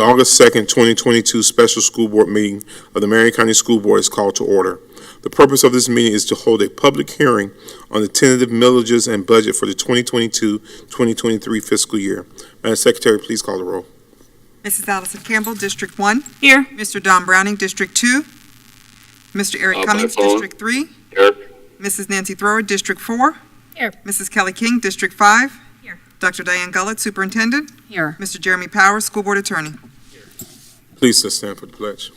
The August 2nd, 2022 special school board meeting of the Marion County School Board is called to order. The purpose of this meeting is to hold a public hearing on the tentative millages and budget for the 2022-2023 fiscal year. Madam Secretary, please call the roll. Mrs. Allison Campbell, District 1. Here. Mr. Don Browning, District 2. Mr. Eric Cummings, District 3. Here. Mrs. Nancy Thrower, District 4. Here. Mrs. Kelly King, District 5. Here. Dr. Diane Gullett, Superintendent. Here. Mr. Jeremy Powers, School Board Attorney. Please stand for the pledge.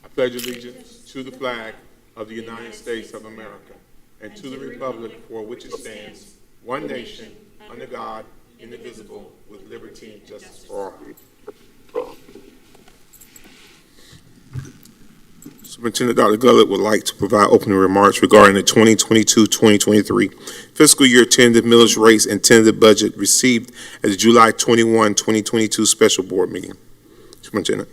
I pledge allegiance to the flag of the United States of America and to the republic for which it stands, one nation, under God, indivisible, with liberty and justice for all. Superintendent Dr. Gullett would like to provide opening remarks regarding the 2022-2023 fiscal year tentative millage rates and tentative budget received at the July 21, 2022 special board meeting. Superintendent.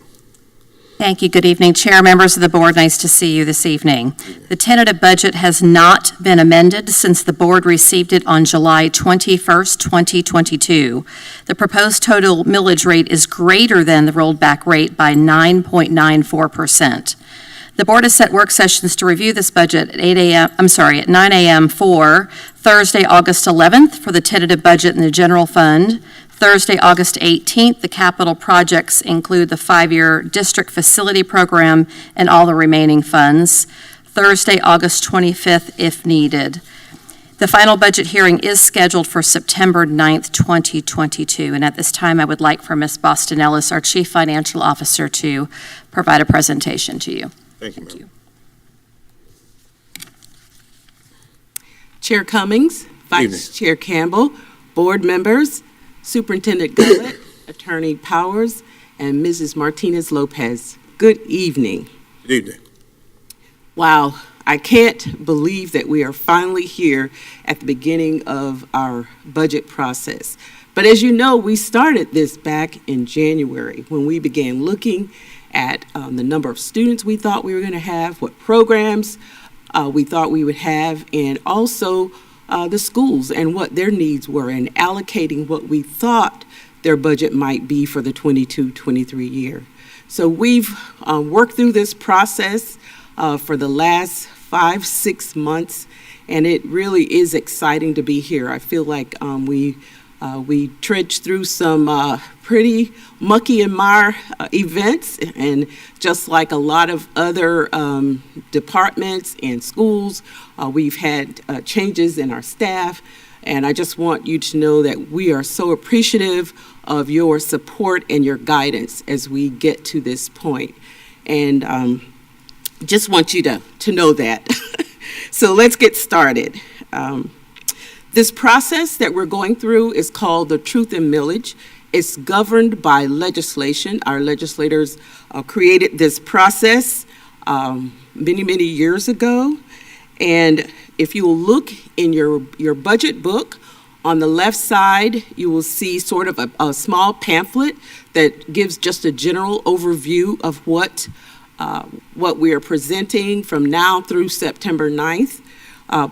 Thank you. Good evening, Chair, members of the board. Nice to see you this evening. The tentative budget has not been amended since the board received it on July 21st, 2022. The proposed total millage rate is greater than the rolled back rate by 9.94%. The board has set work sessions to review this budget at 9 a.m. for Thursday, August 11th for the tentative budget in the general fund. Thursday, August 18th, the capital projects include the 5-year district facility program and all the remaining funds. Thursday, August 25th, if needed. The final budget hearing is scheduled for September 9th, 2022. And at this time, I would like for Ms. Boston Ellis, our Chief Financial Officer, to provide a presentation to you. Thank you, ma'am. Chair Cummings, Vice Chair Campbell, board members, Superintendent Gullett, Attorney Powers, and Mrs. Martinez-Lopez. Good evening. Good evening. Wow, I can't believe that we are finally here at the beginning of our budget process. But as you know, we started this back in January when we began looking at the number of students we thought we were going to have, what programs we thought we would have, and also the schools and what their needs were, and allocating what we thought their budget might be for the 22-23 year. So we've worked through this process for the last 5-6 months, and it really is exciting to be here. I feel like we trudged through some pretty mucky and mire events, and just like a lot of other departments and schools, we've had changes in our staff, and I just want you to know that we are so appreciative of your support and your guidance as we get to this point. And just want you to know that. So let's get started. This process that we're going through is called the Truth in Millage. It's governed by legislation. Our legislators created this process many years ago. And if you will look in your budget book, on the left side, you will see sort of a small pamphlet that gives just a general overview of what we are presenting from now through September 9th.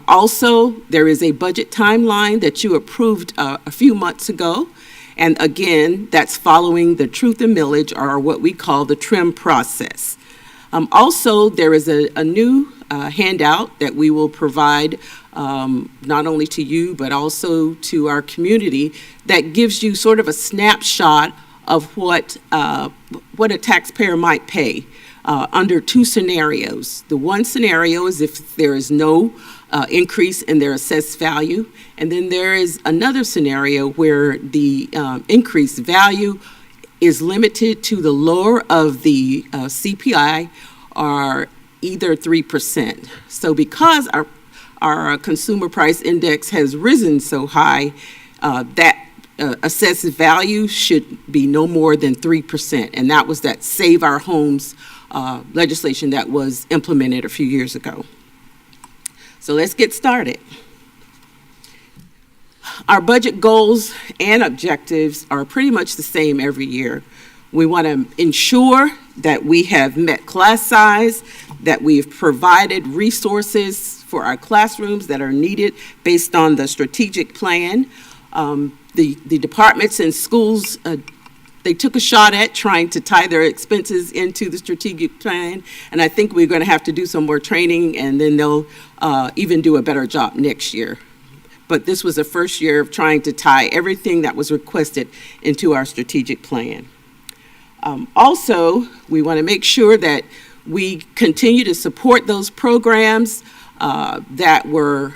Also, there is a budget timeline that you approved a few months ago. And again, that's following the Truth in Millage, or what we call the TRIM process. Also, there is a new handout that we will provide not only to you, but also to our community, that gives you sort of a snapshot of what a taxpayer might pay under two scenarios. The one scenario is if there is no increase in their assessed value, and then there is another scenario where the increased value is limited to the lower of the CPI, or either 3%. So because our consumer price index has risen so high, that assessed value should be no more than 3%, and that was that Save Our Homes legislation that was implemented a few years ago. So let's get started. Our budget goals and objectives are pretty much the same every year. We want to ensure that we have met class size, that we've provided resources for our classrooms that are needed based on the strategic plan, the departments and schools, they took a shot at trying to tie their expenses into the strategic plan, and I think we're going to have to do some more training, and then they'll even do a better job next year. But this was the first year of trying to tie everything that was requested into our strategic plan. Also, we want to make sure that we continue to support those programs that were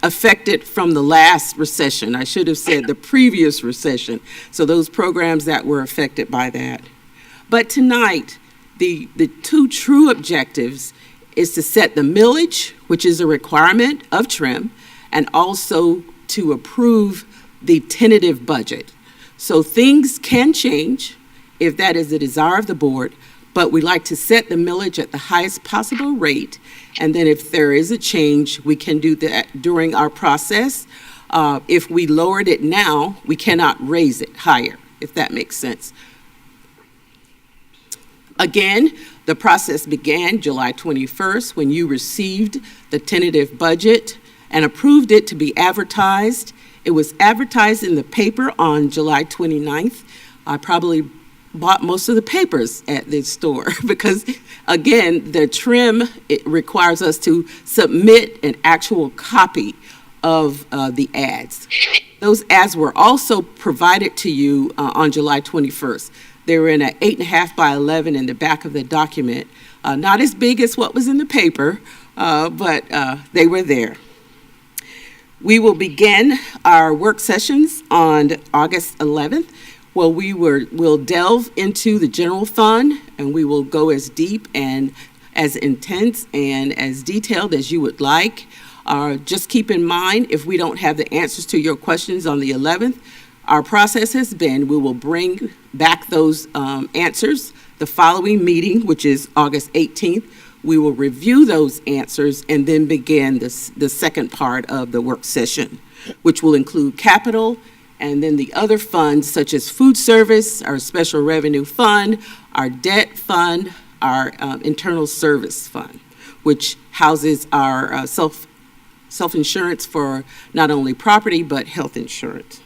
affected from the last recession. I should have said the previous recession. So those programs that were affected by that. But tonight, the two true objectives is to set the millage, which is a requirement of TRIM, and also to approve the tentative budget. So things can change if that is the desire of the board, but we like to set the millage at the highest possible rate, and then if there is a change, we can do that during our process. If we lowered it now, we cannot raise it higher, if that makes sense. Again, the process began July 21st when you received the tentative budget and approved it to be advertised. It was advertised in the paper on July 29th. I probably bought most of the papers at the store because, again, the TRIM, it requires us to submit an actual copy of the ads. Those ads were also provided to you on July 21st. They were in an 8.5 by 11 in the back of the document. Not as big as what was in the paper, but they were there. We will begin our work sessions on August 11th. Well, we'll delve into the general fund, and we will go as deep and as intense and as detailed as you would like. Just keep in mind, if we don't have the answers to your questions on the 11th, our process has been, we will bring back those answers the following meeting, which is August 18th. We will review those answers and then begin the second part of the work session, which will include capital, and then the other funds such as food service, our special revenue fund, our debt fund, our internal service fund, which houses our self-insurance for not only property but health insurance.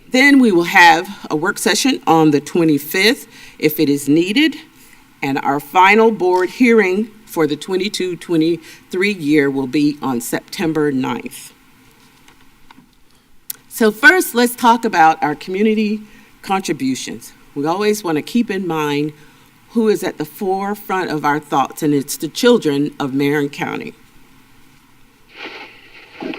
Then we will have a work session on the 25th if it is needed, and our final board hearing for the 22-23 year will be on September 9th. So first, let's talk about our community contributions. We always want to keep in mind who is at the forefront of our thoughts, and it's the children of Marion County.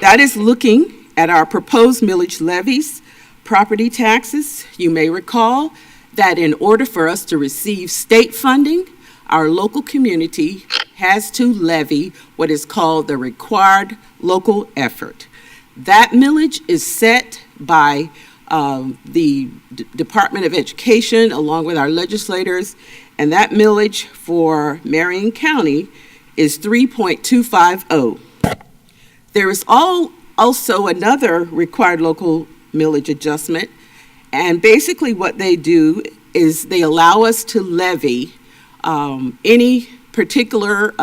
That is looking at our proposed millage levies, property taxes. You may recall that in order for us to receive state funding, our local community has to levy what is called the required local effort. That millage is set by the Department of Education along with our legislators, and that millage for Marion County is 3.250. There is also another required local millage adjustment, and basically what they do is they allow us to levy any particular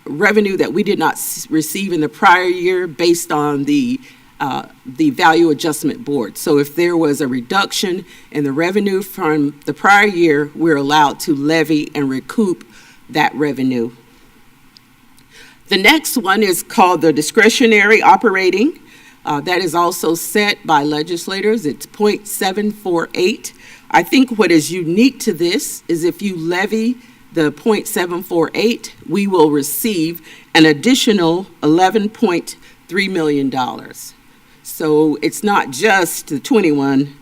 revenue that we did not receive in the prior year based on the value adjustment board. So if there was a reduction in the revenue from the prior year, we're allowed to levy and recoup that revenue. The next one is called the Discretionary Operating. That is also set by legislators. It's 0.748. I think what is unique to this is if you levy the 0.748, we will receive an additional $11.3 million. So it's not just the 21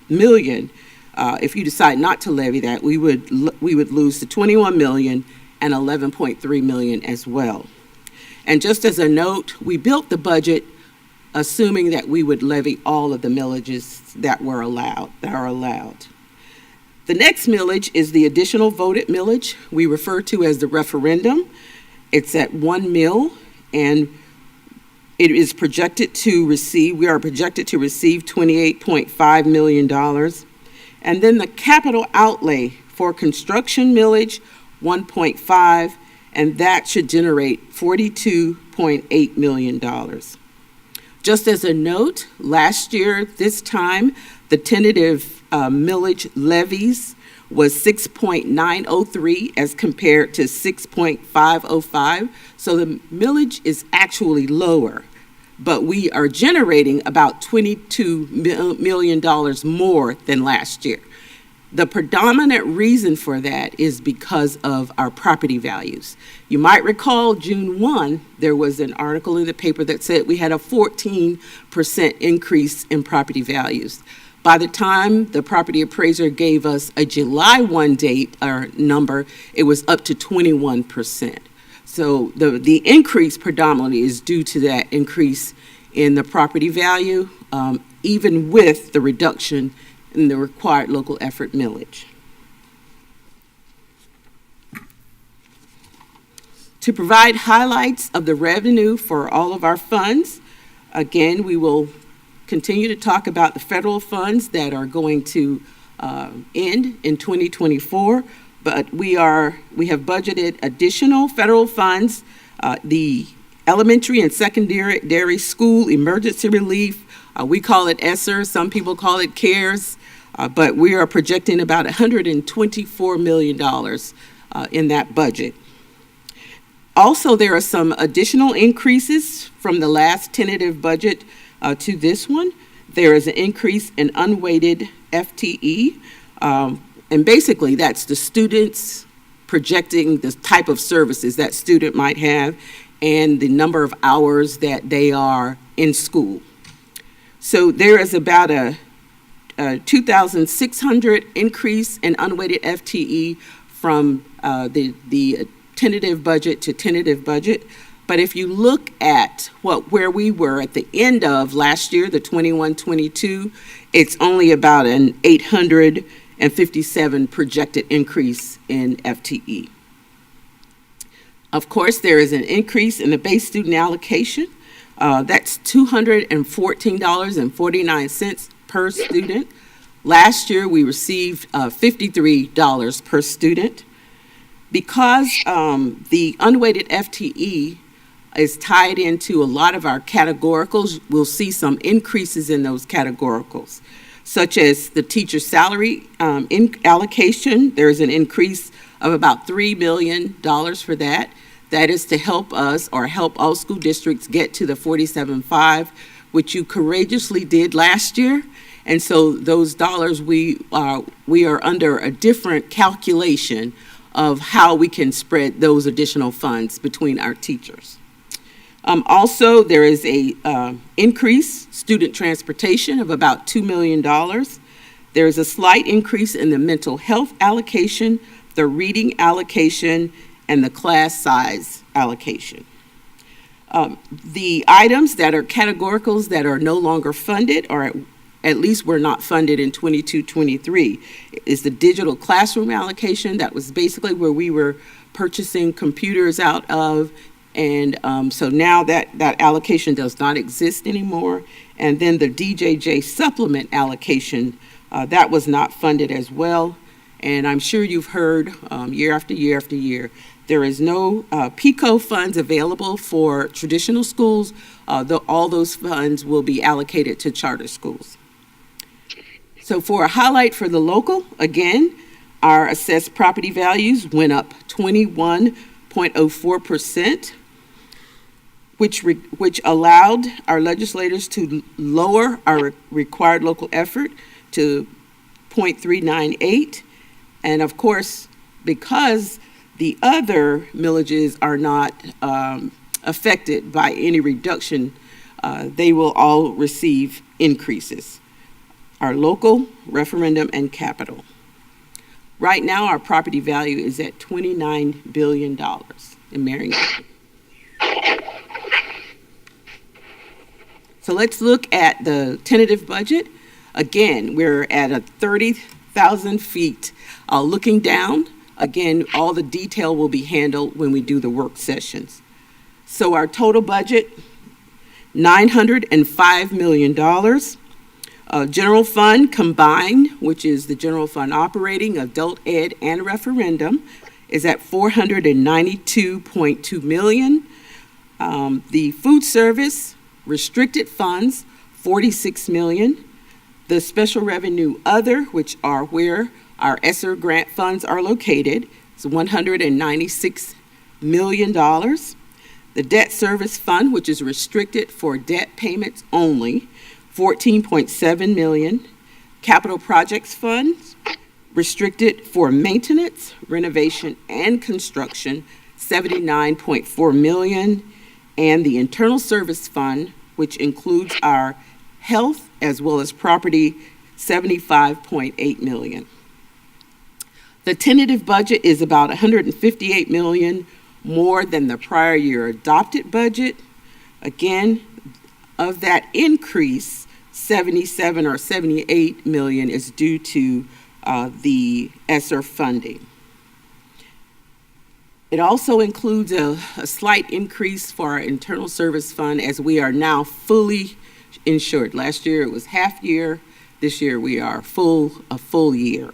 million. If you decide not to levy that, we would lose the 21 million and 11.3 million as well. And just as a note, we built the budget assuming that we would levy all of the millages that are allowed. The next millage is the additional voted millage we refer to as the referendum. It's at 1 mil, and it is projected to receive, we are projected to receive $28.5 million. And then the capital outlay for construction millage, 1.5, and that should generate $42.8 million. Just as a note, last year, this time, the tentative millage levies was 6.903 as compared to 6.505. So the millage is actually lower, but we are generating about $22 million more than last year. The predominant reason for that is because of our property values. You might recall June 1, there was an article in the paper that said we had a 14% increase in property values. By the time the property appraiser gave us a July 1 date or number, it was up to 21%. So the increase predominantly is due to that increase in the property value, even with the reduction in the required local effort millage. To provide highlights of the revenue for all of our funds, again, we will continue to talk about the federal funds that are going to end in 2024, but we have budgeted additional federal funds, the elementary and secondary school emergency relief. We call it ESSER, some people call it CARES, but we are projecting about $124 million in that budget. Also, there are some additional increases from the last tentative budget to this one. There is an increase in unweighted FTE, and basically that's the students projecting the type of services that student might have and the number of hours that they are in school. So there is about a 2,600 increase in unweighted FTE from the tentative budget to tentative budget. But if you look at where we were at the end of last year, the 21-22, it's only about an 857 projected increase in FTE. Of course, there is an increase in the base student allocation. That's $214.49 per student. Last year, we received $53 per student. Because the unweighted FTE is tied into a lot of our categoricals, we'll see some increases in those categoricals, such as the teacher salary allocation. There's an increase of about $3 million for that. That is to help us or help all school districts get to the 47.5, which you courageously did last year. And so those dollars, we are under a different calculation of how we can spread those additional funds between our teachers. Also, there is a increase student transportation of about $2 million. There is a slight increase in the mental health allocation, the reading allocation, and the class size allocation. The items that are categoricals that are no longer funded, or at least were not funded in 22-23, is the digital classroom allocation. That was basically where we were purchasing computers out of, and so now that allocation does not exist anymore. And then the DJJ supplement allocation, that was not funded as well. And I'm sure you've heard year after year after year, there is no PICO funds available for traditional schools. All those funds will be allocated to charter schools. So for a highlight for the local, again, our assessed property values went up 21.04%, which allowed our legislators to lower our required local effort to 0.398. And of course, because the other millages are not affected by any reduction, they will all receive increases. Our local, referendum, and capital. Right now, our property value is at $29 billion in Marion. So let's look at the tentative budget. Again, we're at 30,000 feet. Looking down, again, all the detail will be handled when we do the work sessions. So our total budget, $905 million. General fund combined, which is the general fund operating, adult ed, and referendum, is at $492.2 million. The food service restricted funds, 46 million. The special revenue other, which are where our ESSER grant funds are located, is $196 million. The debt service fund, which is restricted for debt payments only, 14.7 million. Capital projects funds, restricted for maintenance, renovation, and construction, 79.4 million. And the internal service fund, which includes our health as well as property, 75.8 million. The tentative budget is about 158 million more than the prior year adopted budget. Again, of that increase, 77 or 78 million is due to the ESSER funding. It also includes a slight increase for our internal service fund as we are now fully insured. Last year it was half year. This year we are a full year.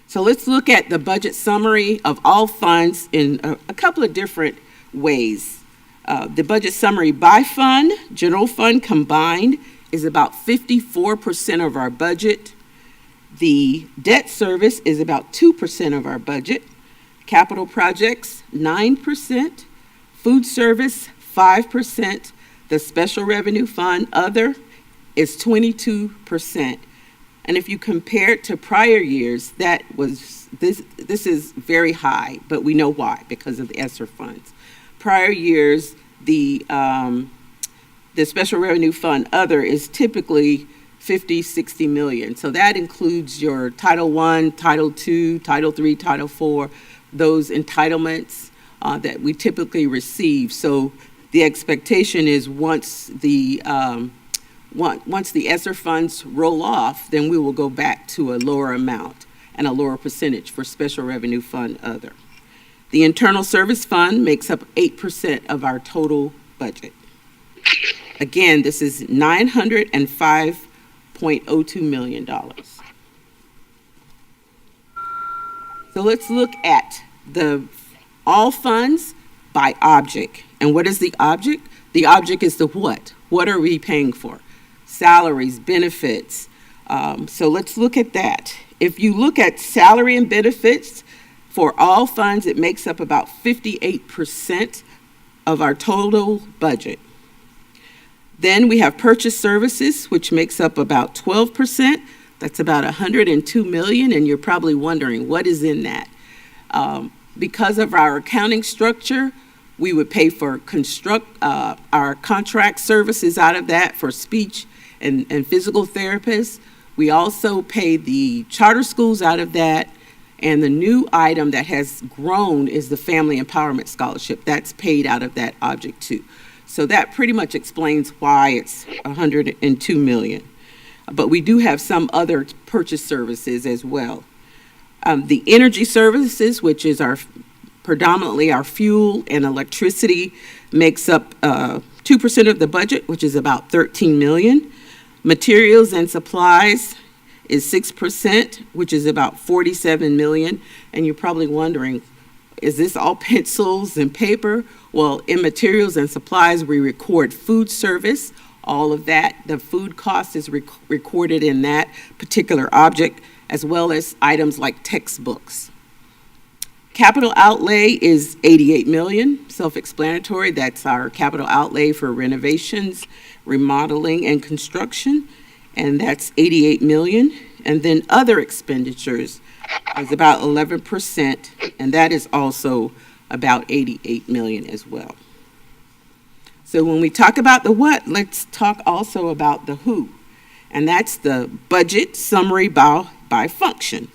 So let's look at the budget summary of all funds in a couple of different ways. The budget summary by fund, general fund combined, is about 54% of our budget. The debt service is about 2% of our budget. Capital projects, 9%. Food service, 5%. The special revenue fund, other, is 22%. And if you compare it to prior years, this is very high, but we know why, because of the ESSER funds. Prior years, the special revenue fund, other, is typically 50, 60 million. So that includes your Title I, Title II, Title III, Title IV, those entitlements that we typically receive. So the expectation is once the ESSER funds roll off, then we will go back to a lower amount and a lower percentage for special revenue fund other. The internal service fund makes up 8% of our total budget. Again, this is $905.02 million. So let's look at all funds by object. And what is the object? The object is the what? What are we paying for? Salaries, benefits. So let's look at that. If you look at salary and benefits for all funds, it makes up about 58% of our total budget. Then we have purchase services, which makes up about 12%. That's about 102 million, and you're probably wondering what is in that. Because of our accounting structure, we would pay for our contract services out of that for speech and physical therapists. We also pay the charter schools out of that, and the new item that has grown is the Family Empowerment Scholarship. That's paid out of that object too. So that pretty much explains why it's 102 million. But we do have some other purchase services as well. The energy services, which is predominantly our fuel and electricity, makes up 2% of the budget, which is about 13 million. Materials and supplies is 6%, which is about 47 million. And you're probably wondering, is this all pencils and paper? Well, in materials and supplies, we record food service, all of that. The food cost is recorded in that particular object, as well as items like textbooks. Capital outlay is 88 million, self-explanatory. That's our capital outlay for renovations, remodeling, and construction, and that's 88 million. And then other expenditures is about 11%, and that is also about 88 million as well. So when we talk about the what, let's talk also about the who, and that's the budget summary by function.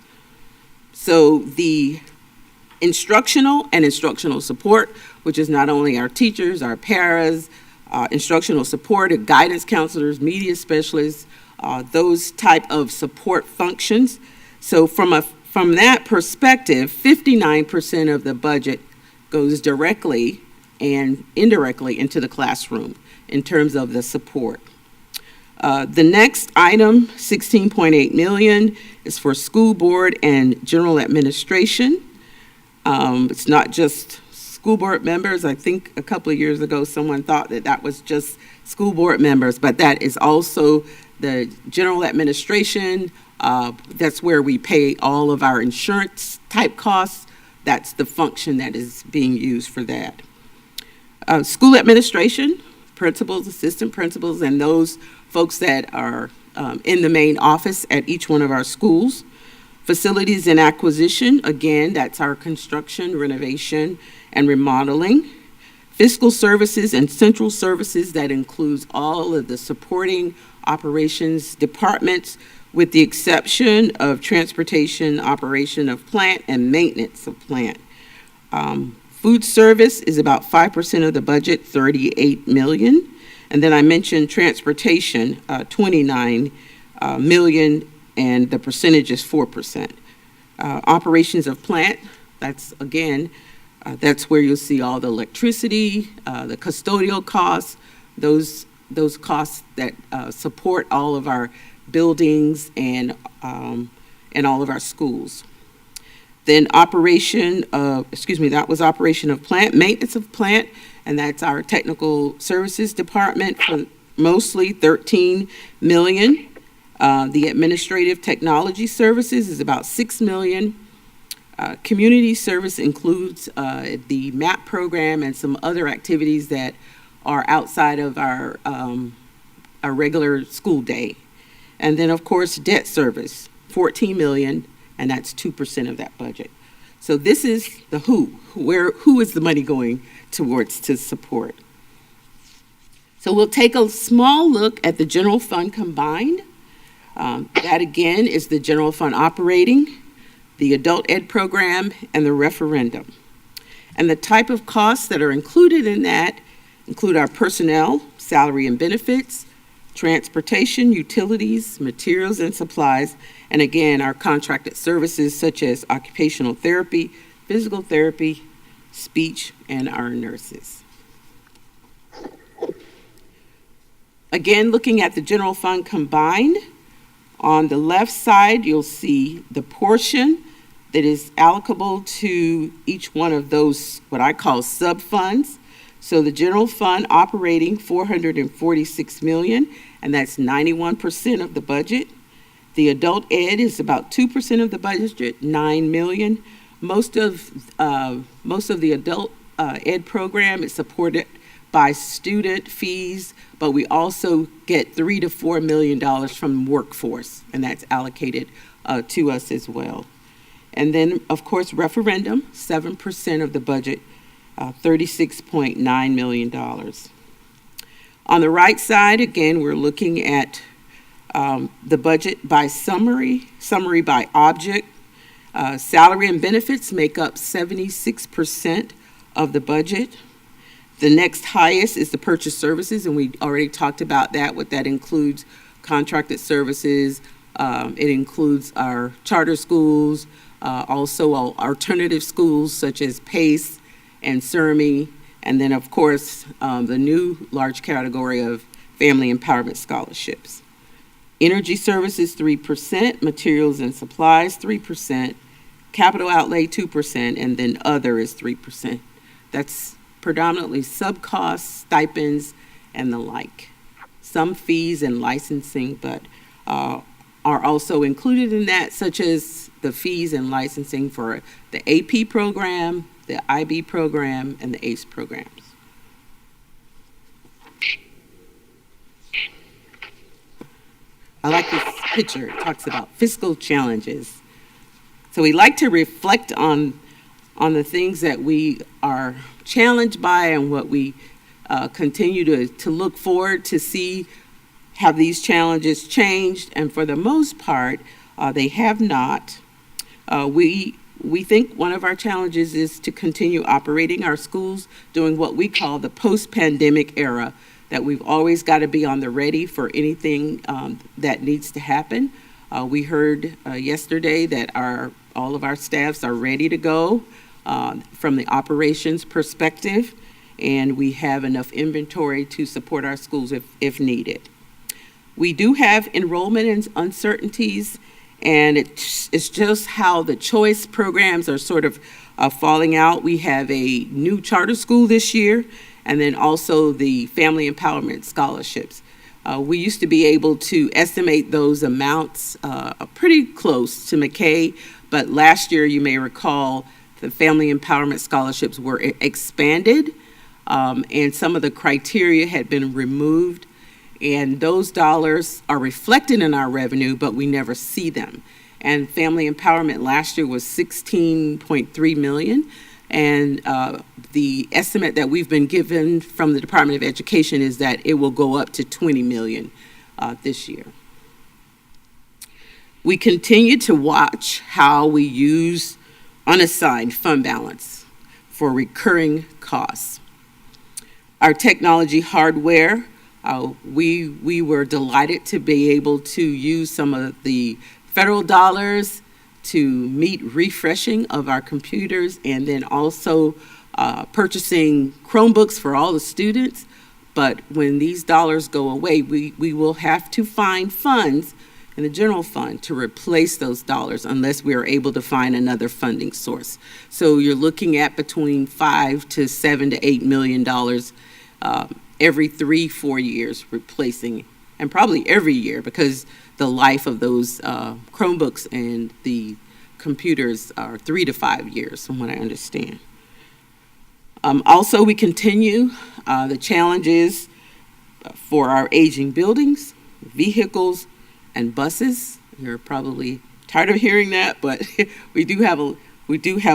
So the instructional and instructional support, which is not only our teachers, our paras, instructional support, guidance counselors, media specialists, those type of support functions. So from that perspective, 59% of the budget goes directly and indirectly into the classroom in terms of the support. The next item, 16.8 million, is for school board and general administration. It's not just school board members. I think a couple of years ago, someone thought that that was just school board members, but that is also the general administration. That's where we pay all of our insurance type costs. That's the function that is being used for that. School administration, principals, assistant principals, and those folks that are in the main office at each one of our schools. Facilities and acquisition, again, that's our construction, renovation, and remodeling. Fiscal services and central services, that includes all of the supporting operations departments, with the exception of transportation, operation of plant, and maintenance of plant. Food service is about 5% of the budget, $38 million. And then I mentioned transportation, $29 million, and the percentage is 4%. Operations of plant, that's again, that's where you'll see all the electricity, the custodial costs, those costs that support all of our buildings and all of our schools. Then that was operation of plant, maintenance of plant, and that's our technical services department for mostly $13 million. The administrative technology services is about $6 million. Community service includes the MAP program and some other activities that are outside of our regular school day. And then, of course, debt service, $14 million, and that's 2% of that budget. So this is the who is the money going towards to support. So we'll take a small look at the general fund combined. That again is the general fund operating, the adult ed program, and the referendum. And the type of costs that are included in that include our personnel, salary and benefits, transportation, utilities, materials and supplies, and again, our contracted services such as occupational therapy, physical therapy, speech, and our nurses. Again, looking at the general fund combined, on the left side, you'll see the portion that is allocable to each one of those, what I call sub-funds. So the general fund operating, $446 million, and that's 91% of the budget. The adult ed is about 2% of the budget, $9 million. Most of the adult ed program is supported by student fees, but we also get $3 to $4 million from workforce, and that's allocated to us as well. And then, of course, referendum, 7% of the budget, $36.9 million. On the right side, again, we're looking at the budget by summary by object. Salary and benefits make up 76% of the budget. The next highest is the purchase services, and we already talked about that. What that includes, contracted services. It includes our charter schools, also our alternative schools such as PACE and CERMI, and then, of course, the new large category of family empowerment scholarships. Energy services, 3%, materials and supplies, 3%, capital outlay, 2%, and then other is 3%. That's predominantly sub-costs, stipends, and the like. Some fees and licensing, but are also included in that, such as the fees and licensing for the AP program, the IB program, and the ACE programs. I like this picture. It talks about fiscal challenges. So we like to reflect on the things that we are challenged by and what we continue to look forward to see. Have these challenges changed? And for the most part, they have not. We think one of our challenges is to continue operating our schools during what we call the post-pandemic era, that we've always got to be on the ready for anything that needs to happen. We heard yesterday that all of our staffs are ready to go from the operations perspective, and we have enough inventory to support our schools if needed. We do have enrollment uncertainties, and it's just how the choice programs are sort of Falling out, we have a new charter school this year, and then also the family empowerment scholarships. We used to be able to estimate those amounts pretty close to McKay, but last year, you may recall, the family empowerment scholarships were expanded, and some of the criteria had been removed, and those dollars are reflected in our revenue, but we never see them. And family empowerment last year was $16.3 million, and the estimate that we've been given from the Department of Education is that it will go up to $20 million this year. We continue to watch how we use unassigned fund balance for recurring costs. Our technology hardware, we were delighted to be able to use some of the federal dollars to meet refreshing of our computers, and then also purchasing Chromebooks for all the students. But when these dollars go away, we will have to find funds in the general fund to replace those dollars unless we are able to find another funding source. So you're looking at between $5 to $7 to $8 million every 3-4 years replacing, and probably every year, because the life of those Chromebooks and the computers are 3 to 5 years, from what I understand. Also, we continue the challenges for our aging buildings, vehicles, and buses. You're probably tired of hearing that, but we do have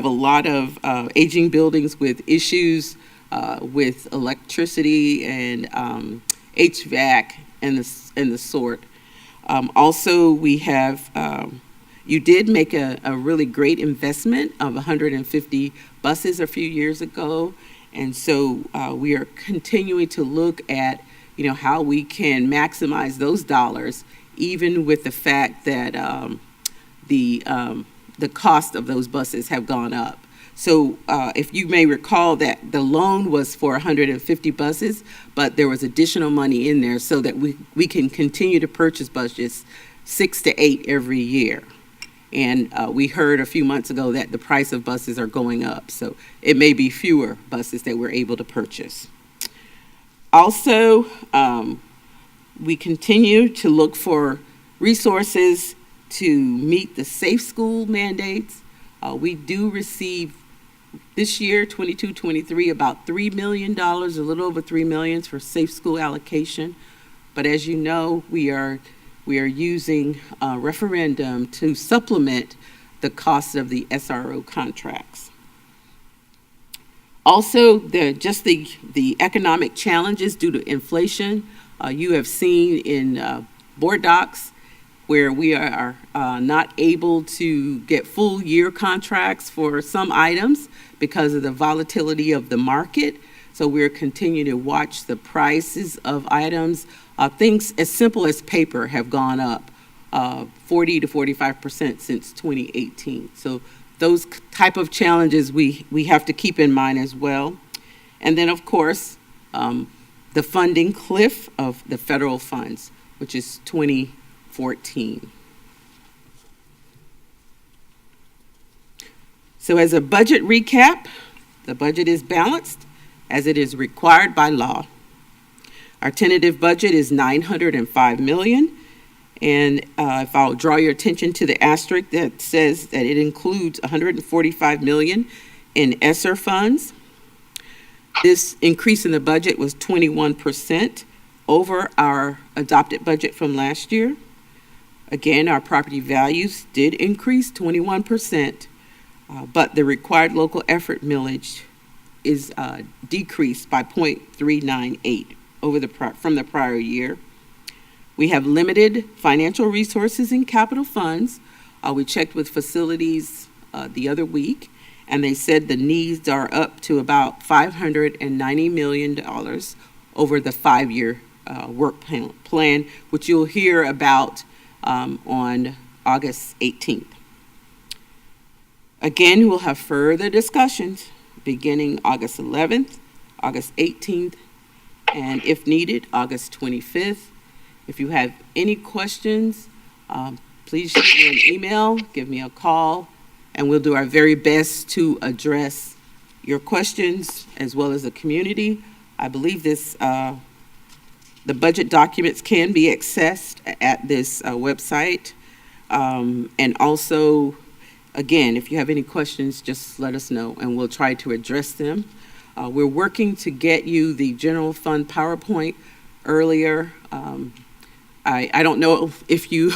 a lot of aging buildings with issues with electricity and HVAC and the sort. Also, we have, you did make a really great investment of 150 buses a few years ago. And so we are continuing to look at, how we can maximize those dollars, even with the fact that the cost of those buses have gone up. So if you may recall that the loan was for 150 buses, but there was additional money in there so that we can continue to purchase buses 6 to 8 every year. And we heard a few months ago that the price of buses are going up, so it may be fewer buses that we're able to purchase. Also, we continue to look for resources to meet the safe school mandates. We do receive this year, 22-23, about $3 million, a little over $3 million for safe school allocation. But as you know, we are using a referendum to supplement the cost of the SRO contracts. Also, the economic challenges due to inflation. You have seen in board docs where we are not able to get full year contracts for some items because of the volatility of the market. So we're continuing to watch the prices of items. Things as simple as paper have gone up 40 to 45% since 2018. So those type of challenges we have to keep in mind as well. And then, of course, the funding cliff of the federal funds, which is 2014. So as a budget recap, the budget is balanced as it is required by law. Our tentative budget is $905 million. And if I'll draw your attention to the asterisk that says that it includes $145 million in ESSER funds. This increase in the budget was 21% over our adopted budget from last year. Again, our property values did increase 21%, but the required local effort millage is decreased by 0.398 from the prior year. We have limited financial resources in capital funds. We checked with facilities the other week, and they said the needs are up to about $590 million over the 5-year work plan, which you'll hear about on August 18th. Again, we'll have further discussions beginning August 11th, August 18th, and if needed, August 25th. If you have any questions, please shoot me an email, give me a call, and we'll do our very best to address your questions as well as the community. I believe the budget documents can be accessed at this website. And also, again, if you have any questions, just let us know and we'll try to address them. We're working to get you the general fund PowerPoint earlier. I don't know if you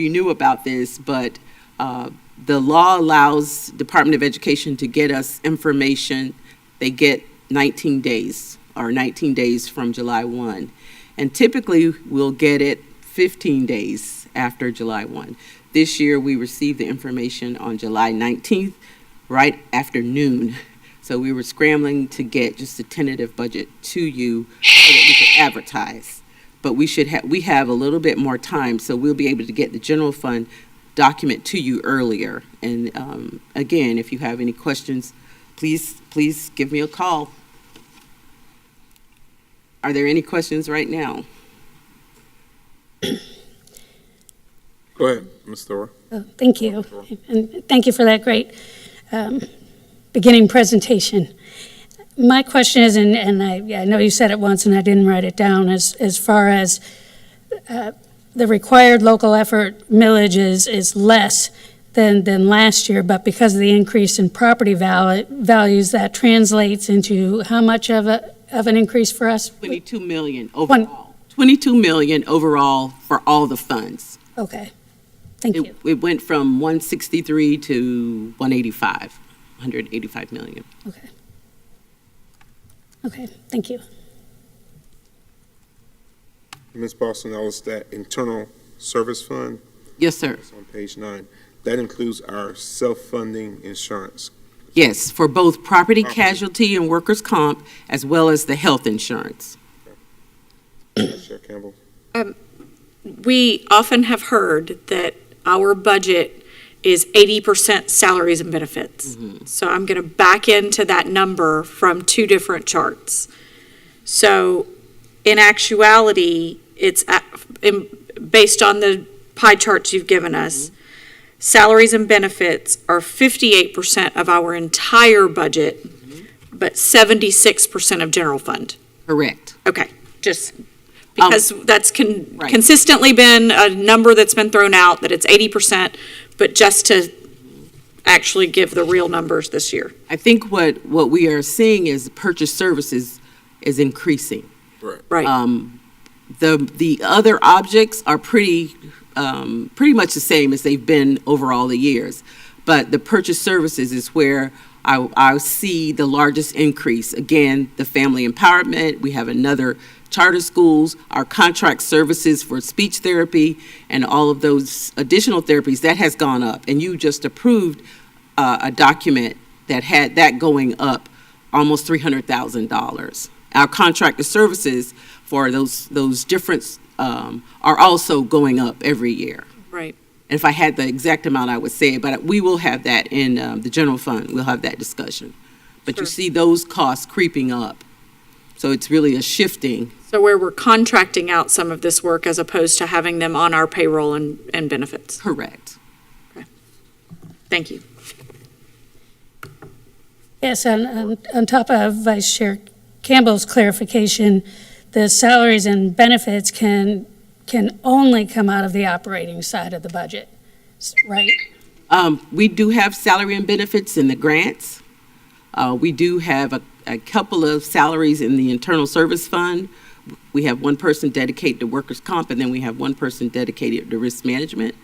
knew about this, but the law allows Department of Education to get us information. They get 19 days from July 1. And typically we'll get it 15 days after July 1. This year we received the information on July 19th, right after noon. So we were scrambling to get just a tentative budget to you so that we could advertise. But we have a little bit more time, so we'll be able to get the general fund document to you earlier. And again, if you have any questions, please give me a call. Are there any questions right now? Go ahead, Ms. Thor. Thank you, and thank you for that great beginning presentation. My question is, and I know you said it once and I didn't write it down, as far as the required local effort millage is less than last year, but because of the increase in property values, that translates into how much of an increase for us? 22 million overall. 22 million overall for all the funds. Okay, thank you. It went from 163 to 185 million. Okay, thank you. Ms. Boston, that was that internal service fund. Yes, sir. It's on page 9. That includes our self-funding insurance. Yes, for both property casualty and workers' comp, as well as the health insurance. Chair Campbell. We often have heard that our budget is 80% salaries and benefits. So I'm going to back into that number from two different charts. So in actuality, it's based on the pie charts you've given us, salaries and benefits are 58% of our entire budget, but 76% of general fund. Correct. Okay, just because that's right. consistently been a number that's been thrown out, that it's 80%, but just to actually give the real numbers this year. I think what we are seeing is purchase services is increasing. Right. The other objects are pretty much the same as they've been over all the years, but the purchase services is where I see the largest increase. Again, the family empowerment, we have another charter schools, our contract services for speech therapy, and all of those additional therapies, that has gone up. And you just approved a document that had that going up almost $300,000. Our contracted services for those different are also going up every year. Right. And if I had the exact amount, I would say it, but we will have that in the general fund. We'll have that discussion. But Sure. You see those costs creeping up. So it's really a shifting. So where we're contracting out some of this work as opposed to having them on our payroll and benefits. Correct. Thank you. Yes, on top of Vice Chair Campbell's clarification, the salaries and benefits can only come out of the operating side of the budget, right? We do have salary and benefits in the grants. We do have a couple of salaries in the internal service fund. We have one person dedicated to workers' comp, and then we have one person dedicated to risk management.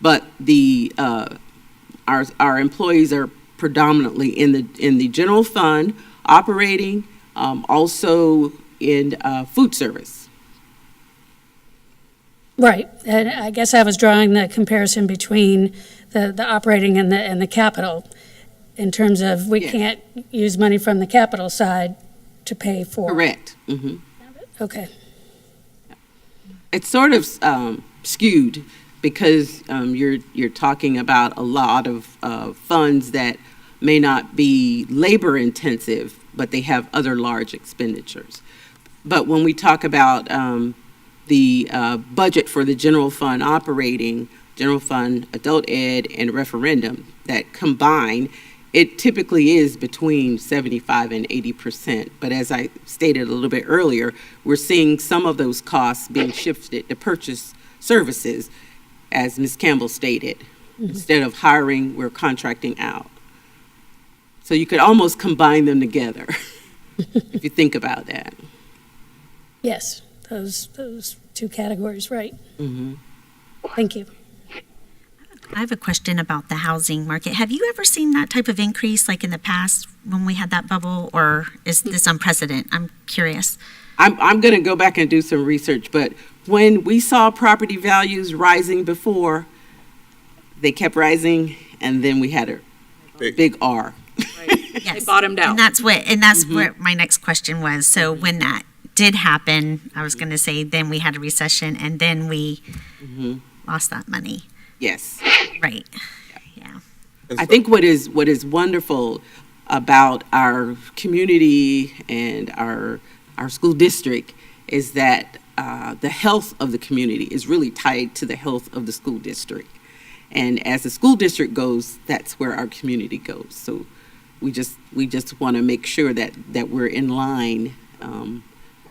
But our employees are predominantly in the general fund, operating, also in food service. Right, and I guess I was drawing the comparison between the operating and the capital, in terms of we Yes. can't use money from the capital side to pay for. Correct. Mm-hmm. Okay, It's sort of skewed because you're talking about a lot of funds that may not be labor intensive, but they have other large expenditures. But when we talk about the budget for the general fund operating, general fund, adult ed, and referendum, that combined, it typically is between 75 and 80%. But as I stated a little bit earlier, we're seeing some of those costs being shifted to purchase services, as Ms. Campbell stated. Instead of hiring, we're contracting out. So you could almost combine them together, if you think about that. Yes, those two categories, right. Mhm. Thank you. I have a question about the housing market. Have you ever seen that type of increase like in the past when we had that bubble, or is this unprecedented? I'm curious. I'm going to go back and do some research, but when we saw property values rising before, they kept rising, and then we had a big R. They Yes. bottomed out. And that's what my next question was. So when that did happen, I was going to say then we had a recession and then we lost that money. Yes. Right. Yeah. I think what is wonderful about our community and our school district is that the health of the community is really tied to the health of the school district. And as the school district goes, that's where our community goes. So we just want to make sure that we're in line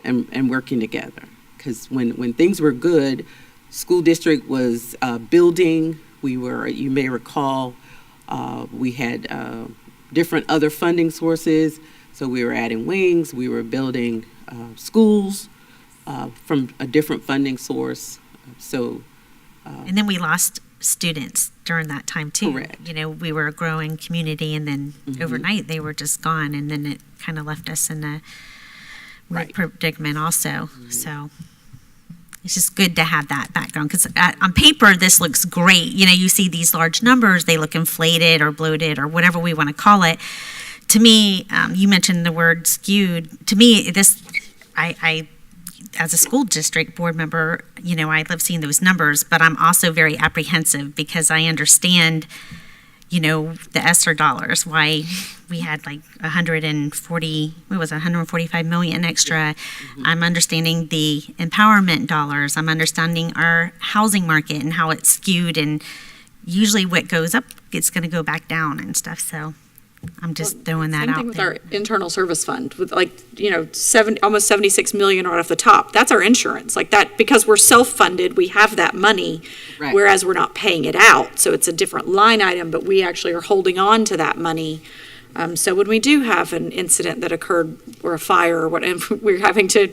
and working together. Because when things were good, school district was building. You may recall, we had different other funding sources. So we were adding wings, we were building schools from a different funding source. So. And then we lost students during that time too. Correct. You know, we were a growing community and then overnight they were just gone, and then it kind of left us in a weird predicament also. So it's just good to have that background, because on paper this looks great. You know, you see these large numbers, they look inflated or bloated or whatever we want to call it. To me, you mentioned the word skewed. To me, I as a school district board member, you know, I love seeing those numbers, but I'm also very apprehensive because I understand, you know, the ESSER dollars, why we had like 145 million extra. I'm understanding the empowerment dollars. I'm understanding our housing market and how it's skewed, and usually what goes up, it's going to go back down and stuff. So I'm just throwing that Same out thing with there. our internal service fund, with almost 76 million right off the top. That's our insurance, like that, because we're self-funded, we have that money, Right. whereas we're not paying it out. So it's a different line item, but we actually are holding on to that money. So when we do have an incident that occurred, or a fire or whatever, we're having to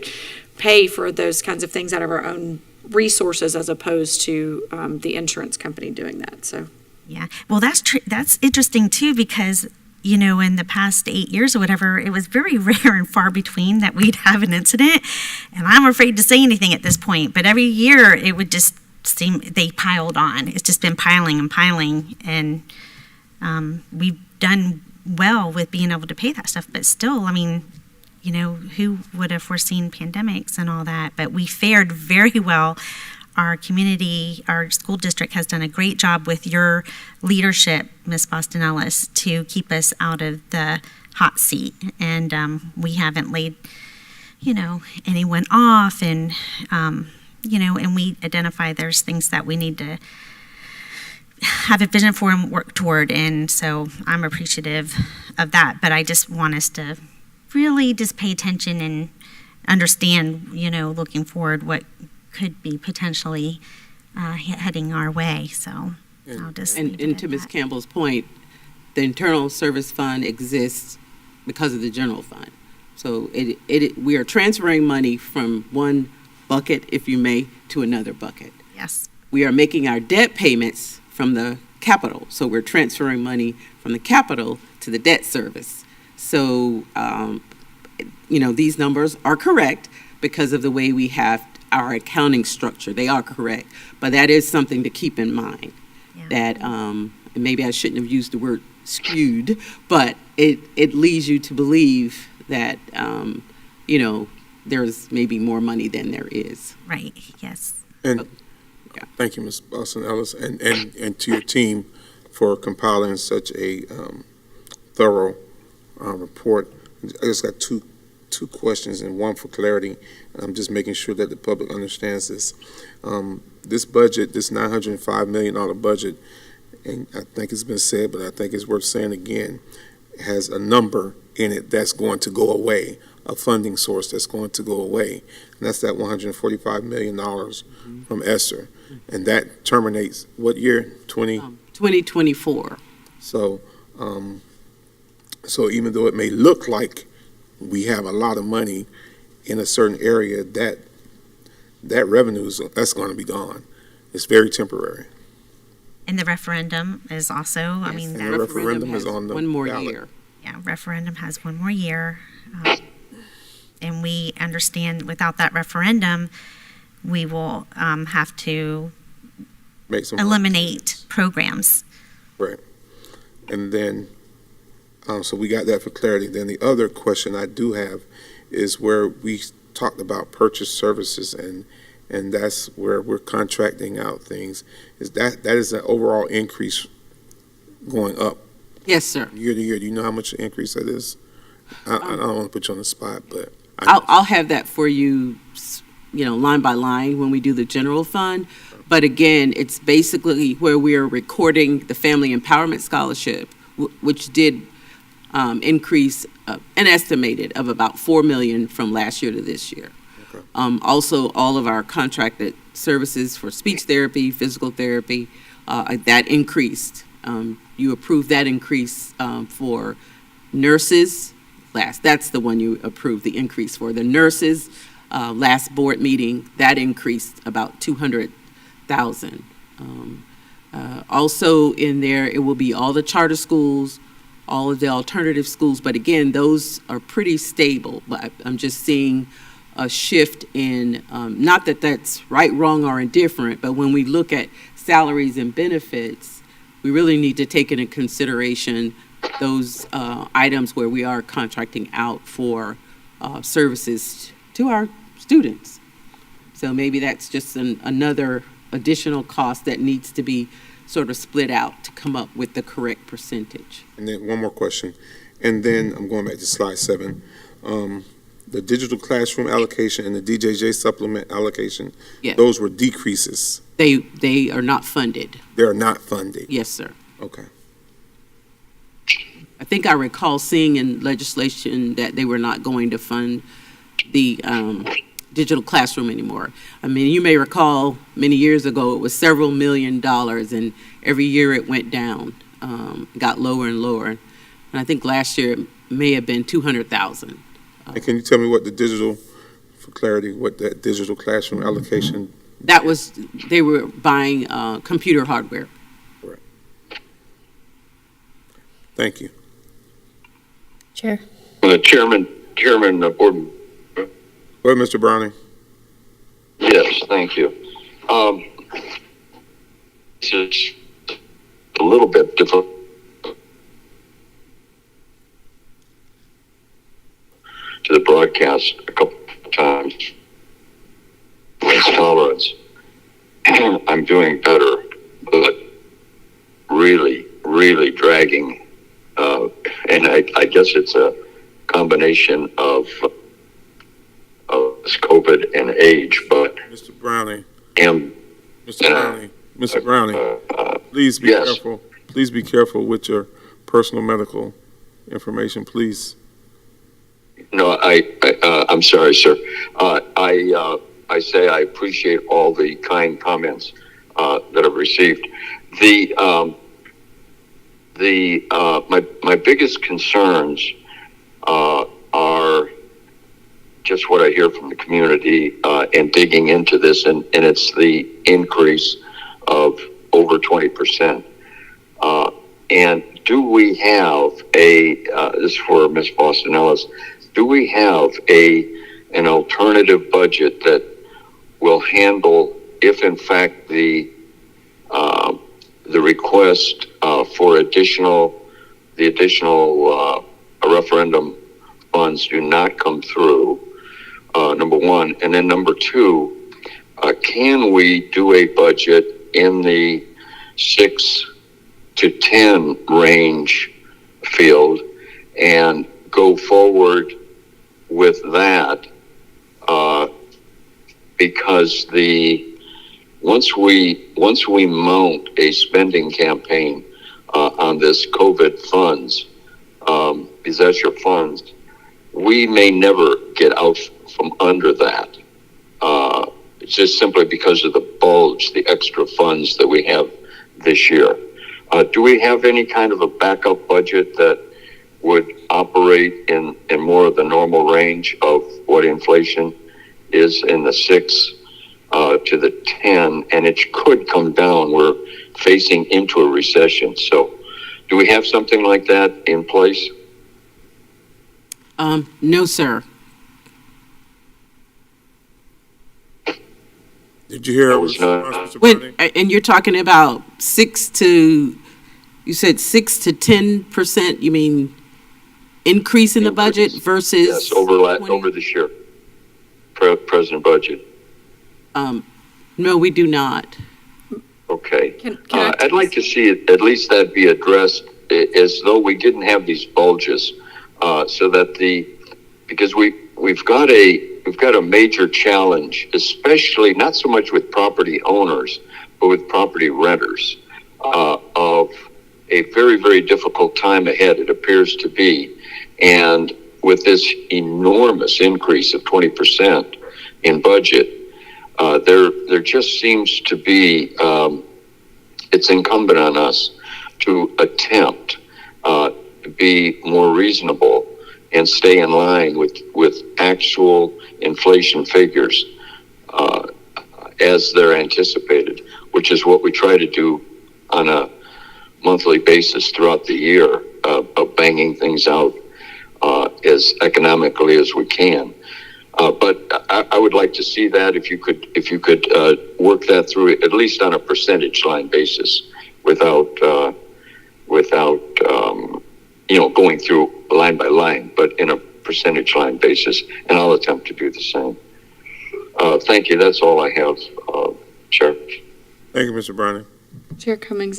pay for those kinds of things out of our own resources as opposed to the insurance company doing that, so. Yeah, well, that's interesting too, because you know, in the past 8 years or whatever, it was very rare and far between that we'd have an incident. And I'm afraid to say anything at this point, but every year it would just seem they piled on. It's just been piling and piling. And we've done well with being able to pay that stuff. But still, I mean, you know, who would have foreseen pandemics and all that? But we fared very well. Our community, our school district has done a great job with your leadership, Ms. Boston Ellis, to keep us out of the hot seat. And we haven't laid, you know, anyone off. And, you know, and we identify there's things that we need to have a vision for and work toward. And so I'm appreciative of that. But I just want us to really just pay attention and understand, you know, looking forward what could be potentially heading our way. So I'll just leave it And at to Ms. that. Campbell's point, the internal service fund exists because of the general fund. So we are transferring money from one bucket, if you may, to another bucket. Yes. We are making our debt payments from the capital. So we're transferring money from the capital to the debt service. So, you know, these numbers are correct because of the way we have our accounting structure. They are correct, but that is something to keep in mind. Yeah. That, and maybe I shouldn't have used the word skewed, but it leads you to believe that, you know, there's maybe more money than there is. Right. Yes. And thank you, Ms. Boston Ellis, and to your team for compiling such a thorough report. I just got two two questions and one for clarity. I'm just making sure that the public understands this. This budget, this $905 million budget, and I think it's been said, but I think it's worth saying again, has a number in it that's going to go away, a funding source that's going to go away. And that's that $145 million from ESSER. And that terminates what year? 2024. So, so even though it may look like we have a lot of money in a certain area, that revenue that's going to be gone. It's very temporary. And the referendum is also, I mean, And that, the referendum is on the one more ballot. year. yeah, referendum has one more year. And we understand without that referendum, we will have to Make some eliminate programs. And then, so we got that for clarity. Then the other question I do have is where we talked about purchase services, and that's where we're contracting out things. Is that is an overall increase going up Yes, sir. year to year? Do you know how much the increase that is? I don't want to put you on the spot, but I'll have that for you, line by line when we do the general fund. But again, it's basically where we are recording the Family Empowerment Scholarship, which did increase an estimated of about $4 million from last year to this year. Okay. Also, all of our contracted services for speech therapy, physical therapy, that increased. You approved that increase for nurses. That's the one you approved the increase for. The nurses, last board meeting, that increased about 200,000. Also in there, it will be all the charter schools, all of the alternative schools, but again, those are pretty stable. But I'm just seeing a shift in, not that that's right, wrong, or indifferent, but when we look at salaries and benefits, we really need to take into consideration those items where we are contracting out for services to our students. So maybe that's just another additional cost that needs to be sort of split out to come up with the correct percentage. And then one more question, and then I'm going back to slide 7. The digital classroom allocation and the DJJ supplement allocation, Yes. those were decreases. They are not funded. They are not funded. Yes, sir. Okay. I think I recall seeing in legislation that they were not going to fund the digital classroom anymore. I mean, you may recall many years ago, it was several $1 million, and every year it went down, got lower and lower. And I think last year it may have been 200,000. And can you tell me what the digital, for clarity, what that digital classroom allocation? That was, they were buying computer hardware. Thank you. Chair. Chairman, Board. Go ahead, Mr. Browning. Yes, thank you. This is a little bit difficult to the broadcast a couple of times. Less tolerance. I'm doing better, but really dragging. And I guess it's a combination of COVID and age, but Mr. Browning. am Mr. Browning, please be yes. careful. Please be careful with your personal medical information, please. No, I'm sorry, sir. I say I appreciate all the kind comments that I've received. My biggest concerns are just what I hear from the community and digging into this, and it's the increase of over 20%. And do we have this is for Ms. Boston Ellis, do we have an alternative budget that will handle if in fact the request for the additional referendum funds do not come through, number one, and then number two, can we do a budget in the 6 to 10 range field and go forward with that, because once we mount a spending campaign on this COVID funds, these extra funds, we may never get out from under that. It's just simply because of the bulge, the extra funds that we have this year. Do we have any kind of a backup budget that would operate in more of the normal range of what inflation is in the 6 to the 10, and it could come down? We're facing into a recession. So do we have something like that in place? No, sir. Did you hear? That was not- Mr. When, Browning? and you're talking about 6 to 10%, you mean increase in the budget versus? Yes, 20? over this year, present budget. No, we do not. Okay. Can I I'd like to see it, at least that be addressed as though we didn't have these bulges, so that because we've got a major challenge, especially not so much with property owners, but with property renters, of a very, very difficult time ahead, it appears to be. And with this enormous increase of 20% in budget, there just seems to be, it's incumbent on us to attempt to be more reasonable and stay in line with actual inflation figures as they're anticipated, which is what we try to do on a monthly basis throughout the year, of banging things out as economically as we can. But I would like to see that if you could work that through at least on a percentage line basis, without going through line by line, but in a percentage line basis, and I'll attempt to do the same. Thank you. That's all I have, Chair. Thank you, Mr. Browning. Chair Cummings,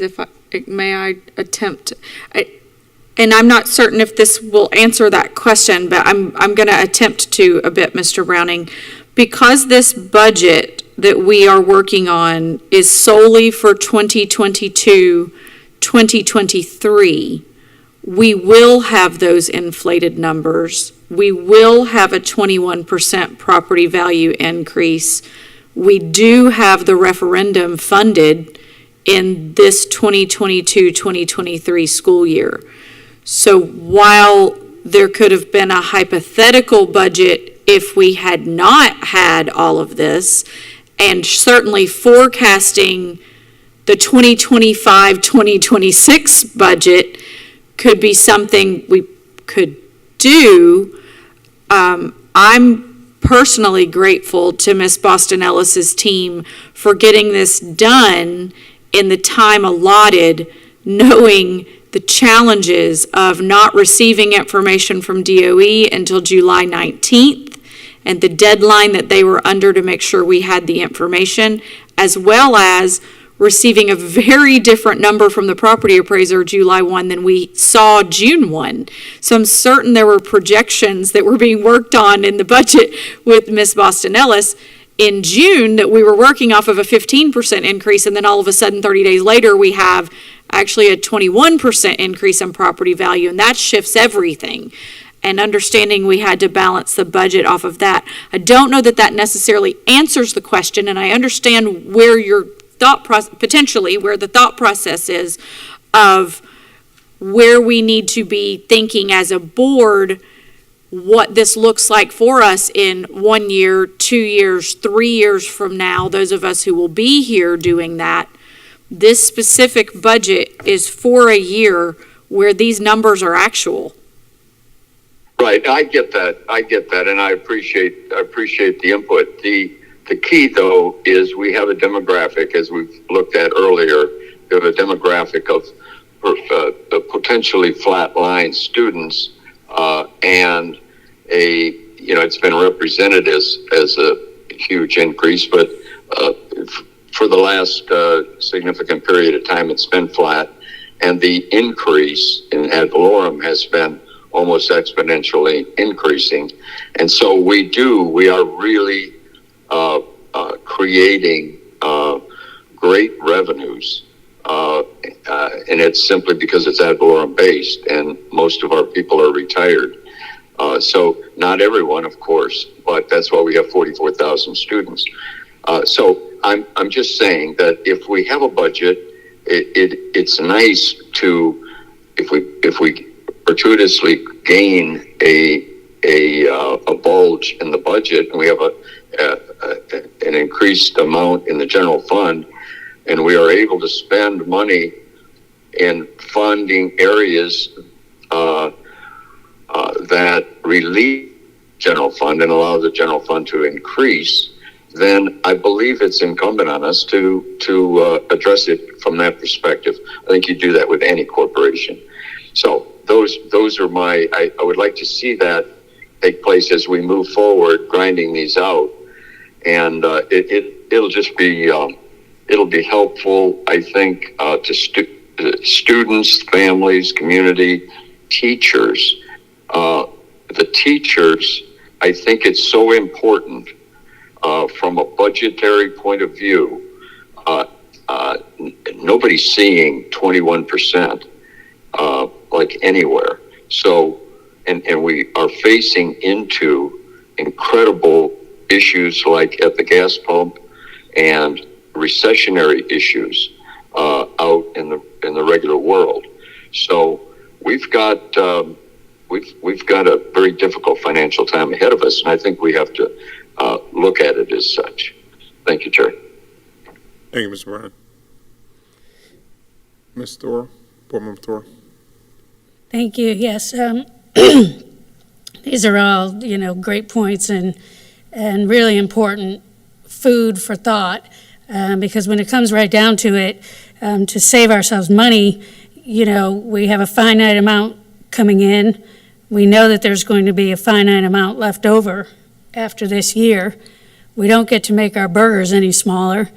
may I attempt, and I'm not certain if this will answer that question, but I'm going to attempt to a bit, Mr. Browning. Because this budget that we are working on is solely for 2022, 2023, we will have those inflated numbers. We will have a 21% property value increase. We do have the referendum funded in this 2022-2023 school year. So while there could have been a hypothetical budget if we had not had all of this, and certainly forecasting the 2025-2026 budget could be something we could do. I'm personally grateful to Ms. Boston Ellis's team for getting this done in the time allotted, knowing the challenges of not receiving information from DOE until July 19th, and the deadline that they were under to make sure we had the information, as well as receiving a very different number from the property appraiser July 1 than we saw June 1. So I'm certain there were projections that were being worked on in the budget with Ms. Boston Ellis in June that we were working off of a 15% increase, and then all of a sudden 30 days later we have actually a 21% increase in property value, and that shifts everything. And understanding we had to balance the budget off of that. I don't know that that necessarily answers the question, and I understand where your thought process, potentially where the thought process is of where we need to be thinking as a board what this looks like for us in 1 year, 2 years, 3 years from now, those of us who will be here doing that. This specific budget is for a year where these numbers are actual. Right, I get that, and I appreciate the input. The key, though, is we have a demographic, as we've looked at earlier. We have a demographic of potentially flatline students, and it's been represented as a huge increase, but for the last significant period of time, it's been flat, and the increase in ad valorem has been almost exponentially increasing. And so we are really creating great revenues. And it's simply because it's ad valorem based, and most of our people are retired. So not everyone, of course, but that's why we have 44,000 students. So I'm just saying that if we have a budget, it's nice to, if we gratuitously gain a bulge in the budget, and we have an increased amount in the general fund, and we are able to spend money in funding areas that relieve general fund and allow the general fund to increase, then I believe it's incumbent on us to address it from that perspective. I think you do that with any corporation. So those are I would like to see that take place as we move forward, grinding these out, and it'll just be it'll be helpful, I think, to students, families, community, teachers. The teachers, I think it's so important from a budgetary point of view. Nobody's seeing 21% like anywhere. So, and we are facing into incredible issues like at the gas pump and recessionary issues out in the regular world. So we've got a very difficult financial time ahead of us, and I think we have to look at it as such. Thank you, Chair. Thank you, Mr. Brown. Ms. Thor, Board Member Thor. Thank you. Yes, these are all, great points and really important food for thought, because when it comes right down to it, to save ourselves money, we have a finite amount coming in. We know that there's going to be a finite amount left over after this year. We don't get to make our burgers any smaller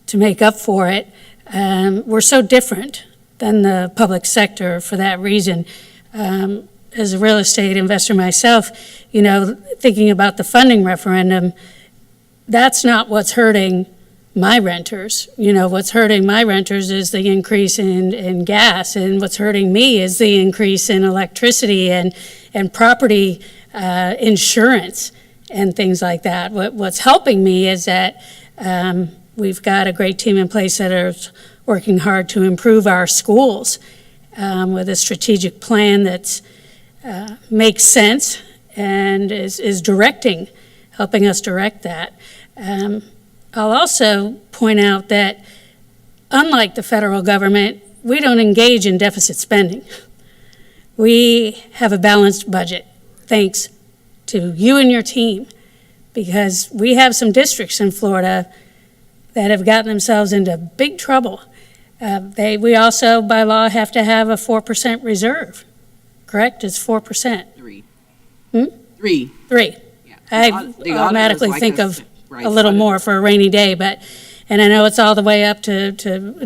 to make up for it. We're so different than the public sector for that reason. As a real estate investor myself, thinking about the funding referendum, that's not what's hurting my renters. What's hurting my renters is the increase in gas, and what's hurting me is the increase in electricity and property insurance and things like that. What's helping me is that we've got a great team in place that are working hard to improve our schools with a strategic plan that makes sense and is helping us direct that. I'll also point out that, unlike the federal government, we don't engage in deficit spending. We have a balanced budget, thanks to you and your team, because we have some districts in Florida that have gotten themselves into big trouble. We also, by law, have to have a 4% reserve, correct? It's 4%. 3. Hmm? 3. 3. Yeah. I automatically think of a little more for a rainy day, and I know it's all the way up to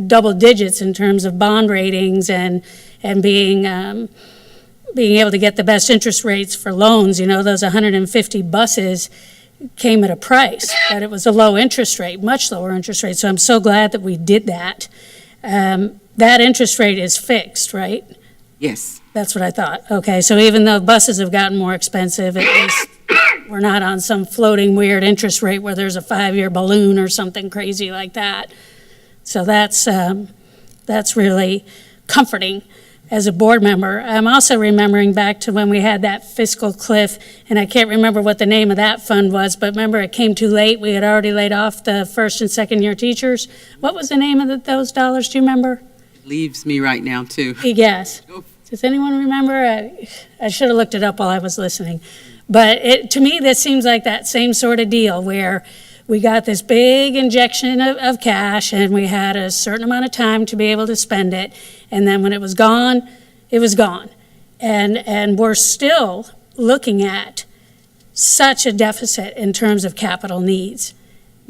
double digits in terms of bond ratings and being able to get the best interest rates for loans. Those 150 buses came at a price, but it was a low interest rate, much lower interest rate. So I'm so glad that we did that. That interest rate is fixed, right? Yes. That's what I thought. Okay, so even though buses have gotten more expensive, at least we're not on some floating weird interest rate where there's a 5-year balloon or something crazy like that. So that's really comforting as a board member. I'm also remembering back to when we had that fiscal cliff, and I can't remember what the name of that fund was, but remember it came too late. We had already laid off the first and second year teachers. What was the name of those dollars? Do you remember? Leaves me right now, too. Yes. Does anyone remember? I should have looked it up while I was listening. But to me, this seems like that same sort of deal where we got this big injection of cash and we had a certain amount of time to be able to spend it. And then when it was gone, it was gone. And we're still looking at such a deficit in terms of capital needs.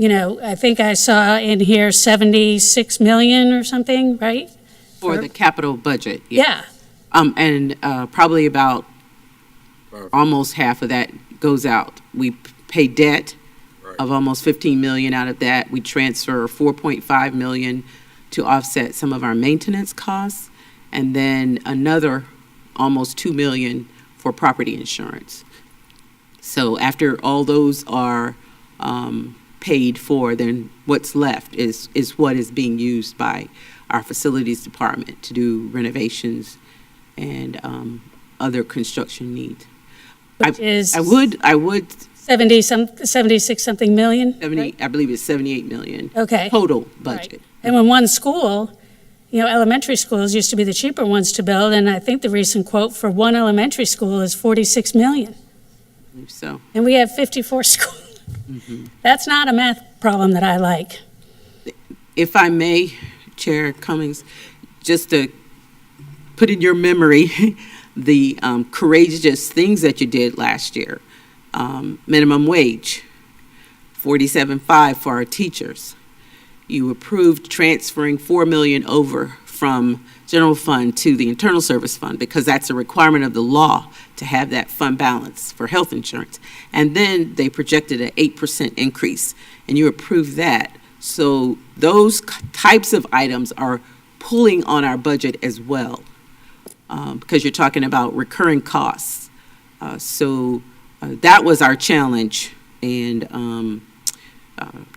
I think I saw in here 76 million or something, right? For the capital budget. Yeah. And probably about almost half of that goes out. We pay debt of almost 15 million out of that. We transfer 4.5 million to offset some of our maintenance costs, and then another almost 2 million for property insurance. So after all those are paid for, then what's left is what is being used by our facilities department to do renovations and other construction needs. I would 76 something million? 70, right? I believe it's 78 million Okay. total budget. Right. And when one school, elementary schools used to be the cheaper ones to build, and I think the recent quote for one elementary school is 46 million. So, And we have 54 schools. That's not a math problem that I like. if I may, Chair Cummings, just to put in your memory the courageous things that you did last year. Minimum wage, 47.5 for our teachers. You approved transferring 4 million over from general fund to the internal service fund because that's a requirement of the law to have that fund balance for health insurance. And then they projected an 8% increase, and you approved that. So those types of items are pulling on our budget as well, because you're talking about recurring costs. So that was our challenge, and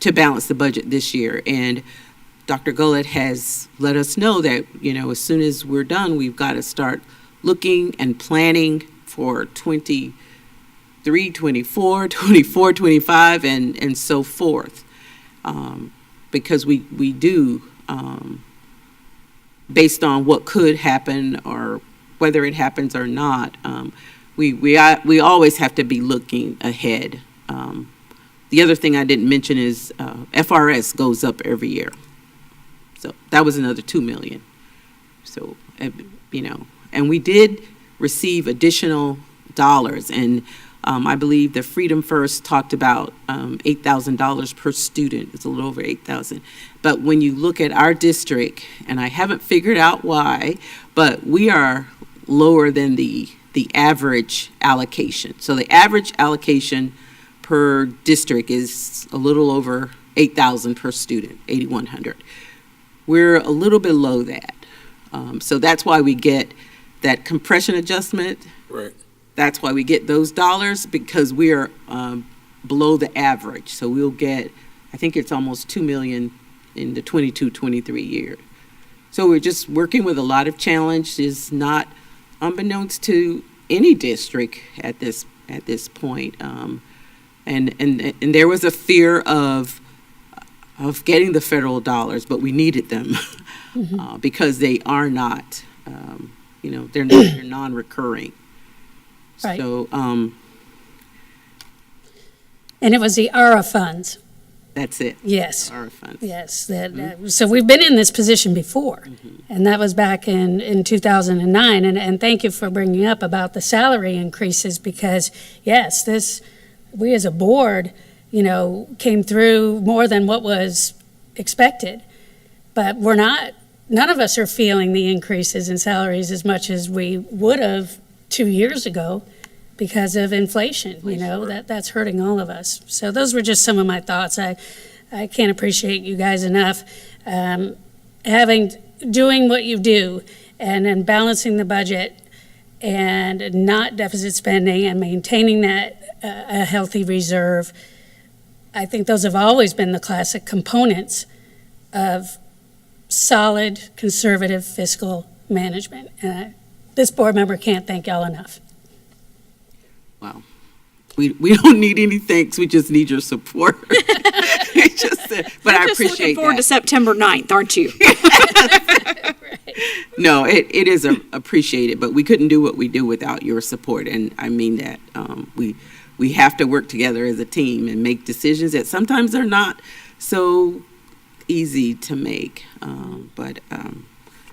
to balance the budget this year. And Dr. Gullett has let us know that, as soon as we're done, we've got to start looking and planning for 23, 24, 24, 25, and so forth. Because we do, based on what could happen or whether it happens or not, we always have to be looking ahead. The other thing I didn't mention is FRS goes up every year. So that was another 2 million. So, and we did receive additional dollars, and I believe the Freedom First talked about $8,000 per student. It's a little over 8,000. But when you look at our district, and I haven't figured out why, but we are lower than the average allocation. So the average allocation per district is a little over 8,000 per student, 8,100. We're a little below that. So that's why we get that compression adjustment. Right. That's why we get those dollars, because we are below the average. So we'll get, I think it's almost 2 million in the 22-23 year. So we're just working with a lot of challenges, not unbeknownst to any district at this point. And there was a fear of getting the federal dollars, but we needed them because they are not, they're non-recurring. Right. So, And it was the ARA funds. that's it. Yes. Our funds. Yes. So we've been in this position before, and that was back in 2009. And thank you for bringing up about the salary increases, because, yes, we as a board, came through more than what was expected. But none of us are feeling the increases in salaries as much as we would have 2 years ago because of inflation. That's hurting all of us. So those were just some of my thoughts. I can't appreciate you guys enough doing what you do and balancing the budget and not deficit spending and maintaining that a healthy reserve. I think those have always been the classic components of solid, conservative fiscal management. This board member can't thank y'all enough. Wow. We don't need any thanks. We just need your support. But I You're just appreciate looking forward that. to September 9th, aren't you? No, it is appreciated, but we couldn't do what we do without your support, and I mean that. We have to work together as a team and make decisions that sometimes are not so easy to make, but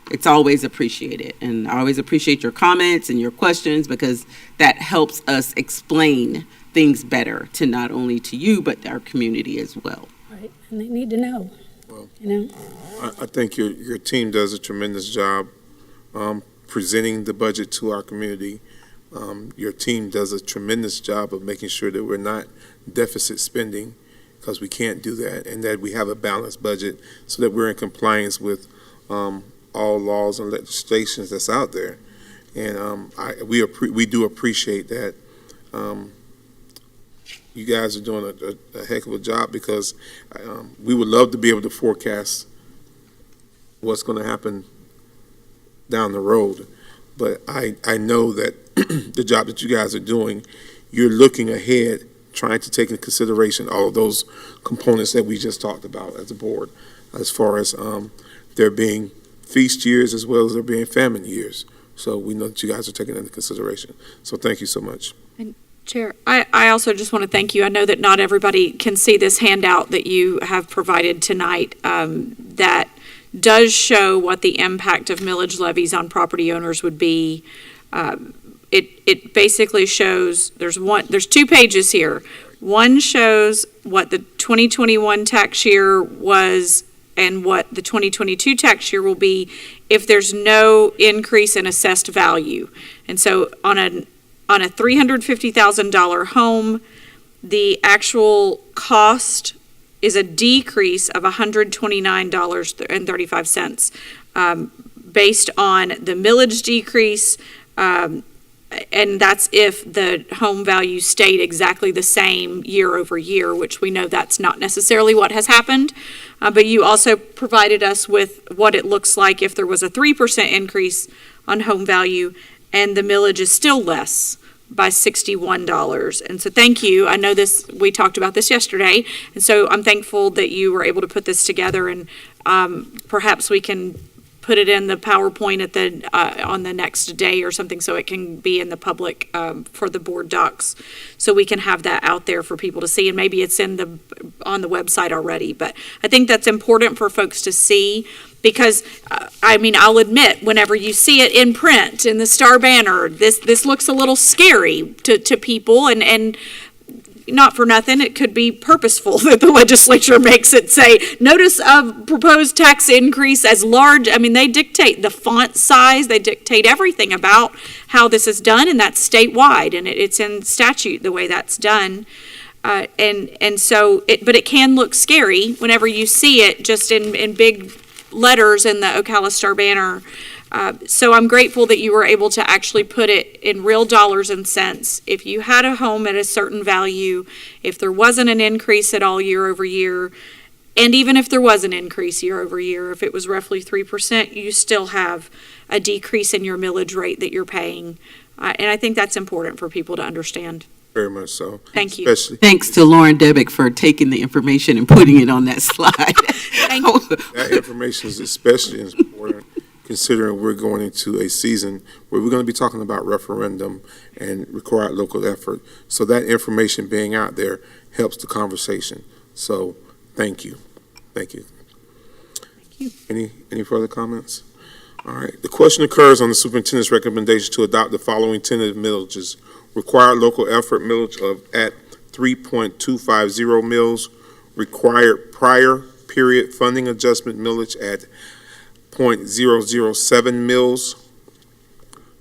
it's always appreciated. And I always appreciate your comments and your questions, because that helps us explain things better to not only to you, but our community as well. Right, and they need to know, Well, I think your team does a tremendous job presenting the budget to our community. Your team does a tremendous job of making sure that we're not deficit spending, because we can't do that, and that we have a balanced budget so that we're in compliance with all laws and legislations that's out there. And we do appreciate that. You guys are doing a heck of a job, because we would love to be able to forecast what's going to happen down the road. But I know that the job that you guys are doing, you're looking ahead, trying to take into consideration all of those components that we just talked about as a board, as far as there being feast years as well as there being famine years. So we know that you guys are taking that into consideration. So thank you so much. Chair, I also just want to thank you. I know that not everybody can see this handout that you have provided tonight, that does show what the impact of millage levies on property owners would be. It basically shows, there's 2 pages here. One shows what the 2021 tax year was and what the 2022 tax year will be if there's no increase in assessed value. And so on a $350,000 home, the actual cost is a decrease of $129.35 based on the millage decrease, and that's if the home value stayed exactly the same year over year, which we know that's not necessarily what has happened. But you also provided us with what it looks like if there was a 3% increase on home value and the millage is still less by $61. And so thank you. I know we talked about this yesterday, and so I'm thankful that you were able to put this together, and perhaps we can put it in the PowerPoint on the next day or something, so it can be in the public for the board docs, so we can have that out there for people to see, and maybe it's on the website already. But I think that's important for folks to see, because I'll admit, whenever you see it in print in the Star Banner, this looks a little scary to people, and not for nothing, it could be purposeful that the legislature makes it say, notice of proposed tax increase as large. They dictate the font size, they dictate everything about how this is done, and that's statewide, and it's in statute the way that's done. But it can look scary whenever you see it just in big letters in the Ocala Star Banner. So I'm grateful that you were able to actually put it in real dollars and cents. If you had a home at a certain value, if there wasn't an increase at all year over year, and even if there was an increase year over year, if it was roughly 3%, you still have a decrease in your millage rate that you're paying. And I think that's important for people to understand. Very much so. Thank you. Thanks to Lauren Debick for taking the information and putting it on that slide. Thank you. That information is especially important, considering we're going into a season where we're going to be talking about referendum and required local effort. So that information being out there helps the conversation. So thank you. Thank you. Thank you. Any further comments? All right. The question occurs on the superintendent's recommendation to adopt the following tentative millages. Required local effort millage at 3.250 mils. Required prior period funding adjustment millage at 0.007 mils,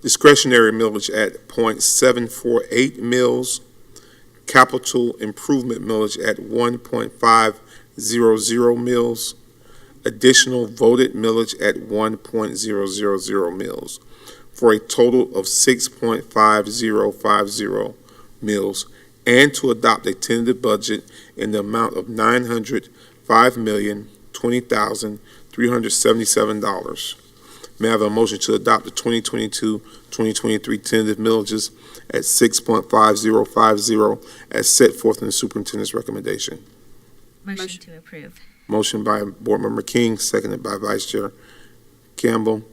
discretionary millage at 0.748 mils, capital improvement millage at 1.500 mils, additional voted millage at 1.000 mils, for a total of 6.5050 mils, and to adopt a tentative budget in the amount of $905,020,377. May I have a motion to adopt the 2022-2023 tentative millages at 6.5050 as set forth in the superintendent's recommendation? Motion to approve. Motion by Board Member King, seconded by Vice Chair Campbell.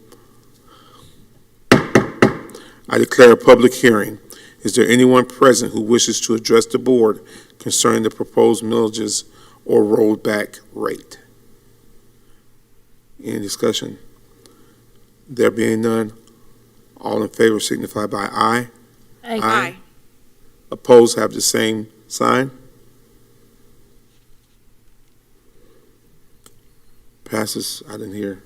I declare a public hearing. Is there anyone present who wishes to address the board concerning the proposed millages or rolled back rate? Any discussion? There being none, all in favor signify by aye. Aye. Opposed have the same sign. Passes. I didn't hear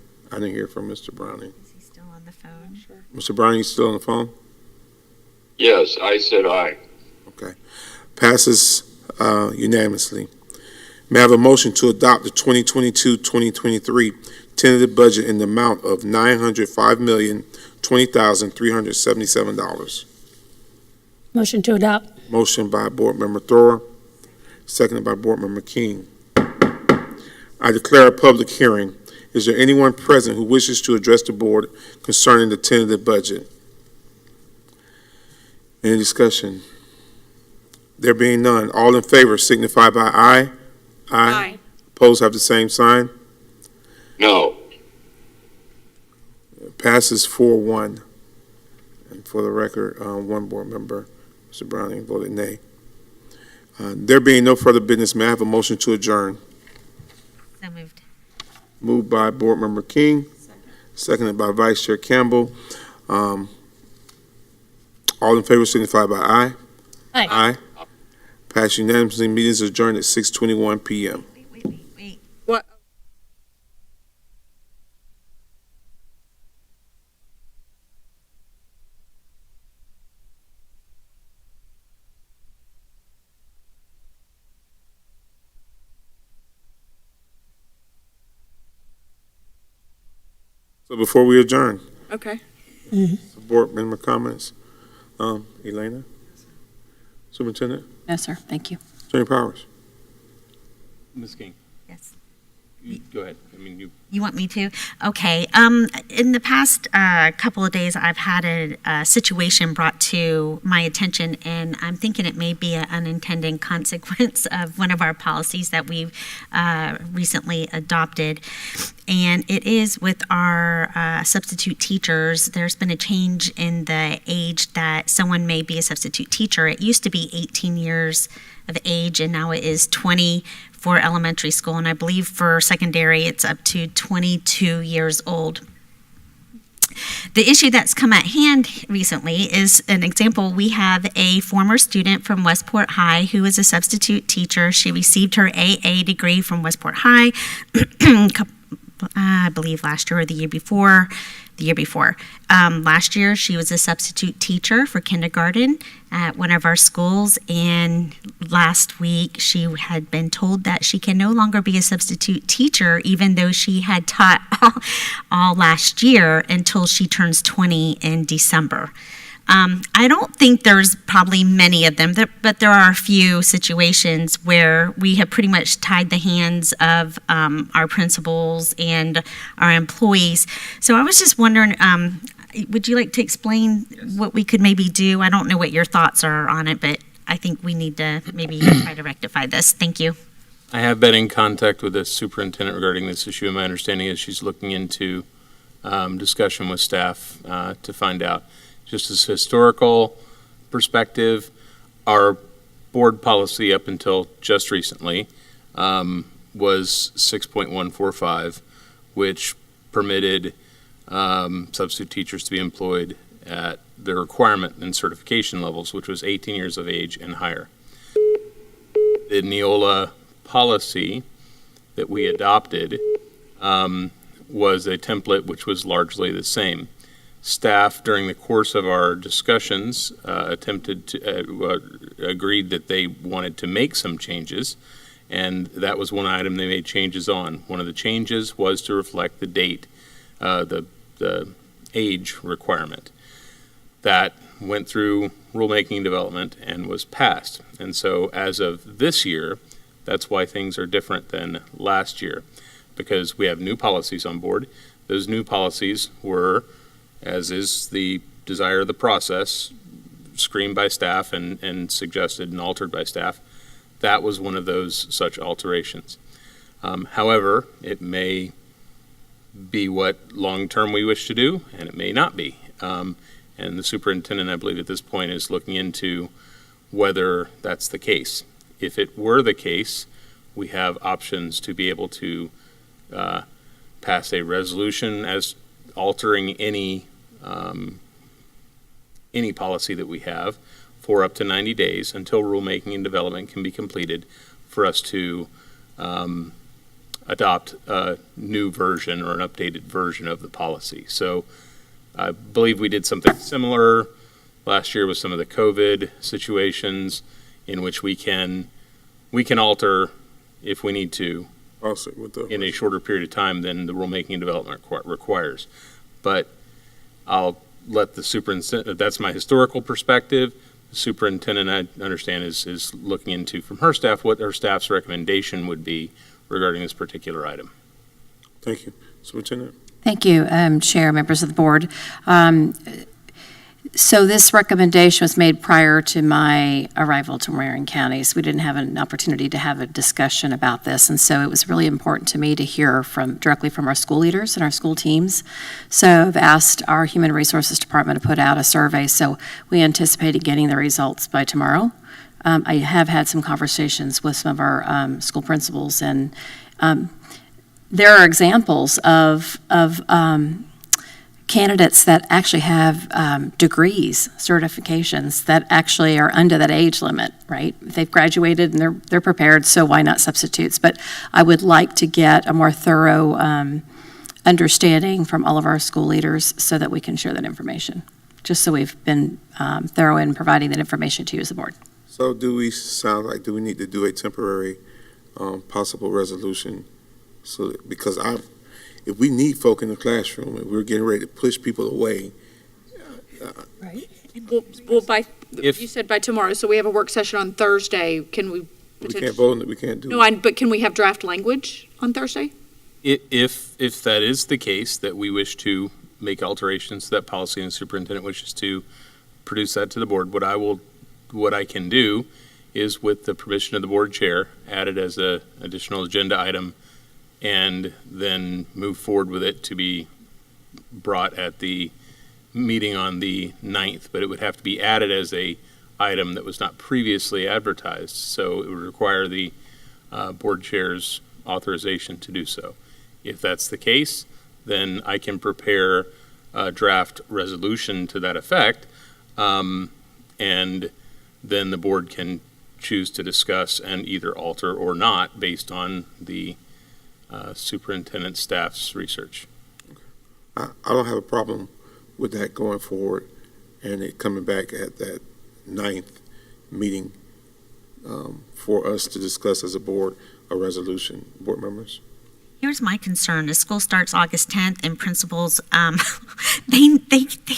from Mr. Browning. Is he still on the phone? Sure. Mr. Browning, you still on the phone? Yes, I said aye. Okay. Passes unanimously. May I have a motion to adopt the 2022-2023 tentative budget in the amount of $905,020,377? Motion to adopt. Motion by Board Member Thrower, seconded by Board Member King. I declare a public hearing. Is there anyone present who wishes to address the board concerning the tentative budget? Any discussion? There being none, all in favor signify by aye. Aye. Opposed have the same sign. No. Passes 4-1. And for the record, one board member, Mr. Browning, voted nay. There being no further business, may I have a motion to adjourn? So moved. Moved by Board Member King, seconded by Vice Chair Campbell. All in favor signify by aye. Aye. Aye. Passed unanimously. Meeting is adjourned at 6:21 p.m. Wait. What? So before we adjourn, Okay. board member comments. Elena? Superintendent? No, sir, thank you. Attorney Powers? Ms. King, Yes. go ahead. I mean, you. You want me to? Okay. In the past couple of days, I've had a situation brought to my attention, and I'm thinking it may be an unintended consequence of one of our policies that we've recently adopted. And it is with our substitute teachers. There's been a change in the age that someone may be a substitute teacher. It used to be 18 years of age, and now it is 20 for elementary school, and I believe for secondary it's up to 22 years old. The issue that's come at hand recently is an example. We have a former student from Westport High who is a substitute teacher. She received her AA degree from Westport High, I believe last year or the year before. Last year, she was a substitute teacher for kindergarten at one of our schools, and last week she had been told that she can no longer be a substitute teacher, even though she had taught all last year until she turns 20 in December. I don't think there's probably many of them, but there are a few situations where we have pretty much tied the hands of our principals and our employees. So I was just wondering, would you like to explain what we could maybe do? I don't know what your thoughts are on it, but I think we need to maybe try to rectify this. Thank you. I have been in contact with the superintendent regarding this issue, and my understanding is she's looking into discussion with staff to find out. Just as historical perspective, our board policy up until just recently was 6.145, which permitted substitute teachers to be employed at the requirement and certification levels, which was 18 years of age and higher. The Neola policy that we adopted was a template which was largely the same. Staff, during the course of our discussions, agreed that they wanted to make some changes, and that was one item they made changes on. One of the changes was to reflect the date, the age requirement. That went through rulemaking development and was passed. And so as of this year, that's why things are different than last year, because we have new policies on board. Those new policies were, as is the desire of the process, screened by staff and suggested and altered by staff. That was one of those such alterations. However, it may be what long-term we wish to do, and it may not be. And the superintendent, I believe at this point, is looking into whether that's the case. If it were the case, we have options to be able to pass a resolution as altering any policy that we have for up to 90 days until rulemaking and development can be completed for us to adopt a new version or an updated version of the policy. So I believe we did something similar last year with some of the COVID situations in which we can alter if we need to Also, with the in a shorter period of time than the rulemaking and development requires. But I'll let the superintendent, that's my historical perspective. The superintendent, I understand, is looking into from her staff what her staff's recommendation would be regarding this particular item. Thank you. Superintendent? Thank you, Chair, members of the board. So this recommendation was made prior to my arrival to Marion County, so we didn't have an opportunity to have a discussion about this, and so it was really important to me to hear directly from our school leaders and our school teams. So I've asked our Human Resources Department to put out a survey, so we anticipated getting the results by tomorrow. I have had some conversations with some of our school principals, and there are examples of candidates that actually have degrees, certifications that actually are under that age limit, right? They've graduated and they're prepared, so why not substitutes? But I would like to get a more thorough understanding from all of our school leaders so that we can share that information, just so we've been thorough in providing that information to you as a board. So do we need to do a temporary possible resolution? So, because if we need folk in the classroom and we're getting ready to push people away. Right. Well, you said by tomorrow, so we have a work session on Thursday. Can we? We can't vote on it, we can't do it. No, but can we have draft language on Thursday? If that is the case, that we wish to make alterations to that policy and the superintendent wishes to produce that to the board, what I can do is, with the permission of the board chair, add it as an additional agenda item and then move forward with it to be brought at the meeting on the 9th, but it would have to be added as a item that was not previously advertised, so it would require the board chair's authorization to do so. If that's the case, then I can prepare a draft resolution to that effect, and then the board can choose to discuss and either alter or not based on the superintendent staff's research. I don't have a problem with that going forward and it coming back at that 9th meeting for us to discuss as a board a resolution. Board members? Here's my concern. The school starts August 10th and principals, they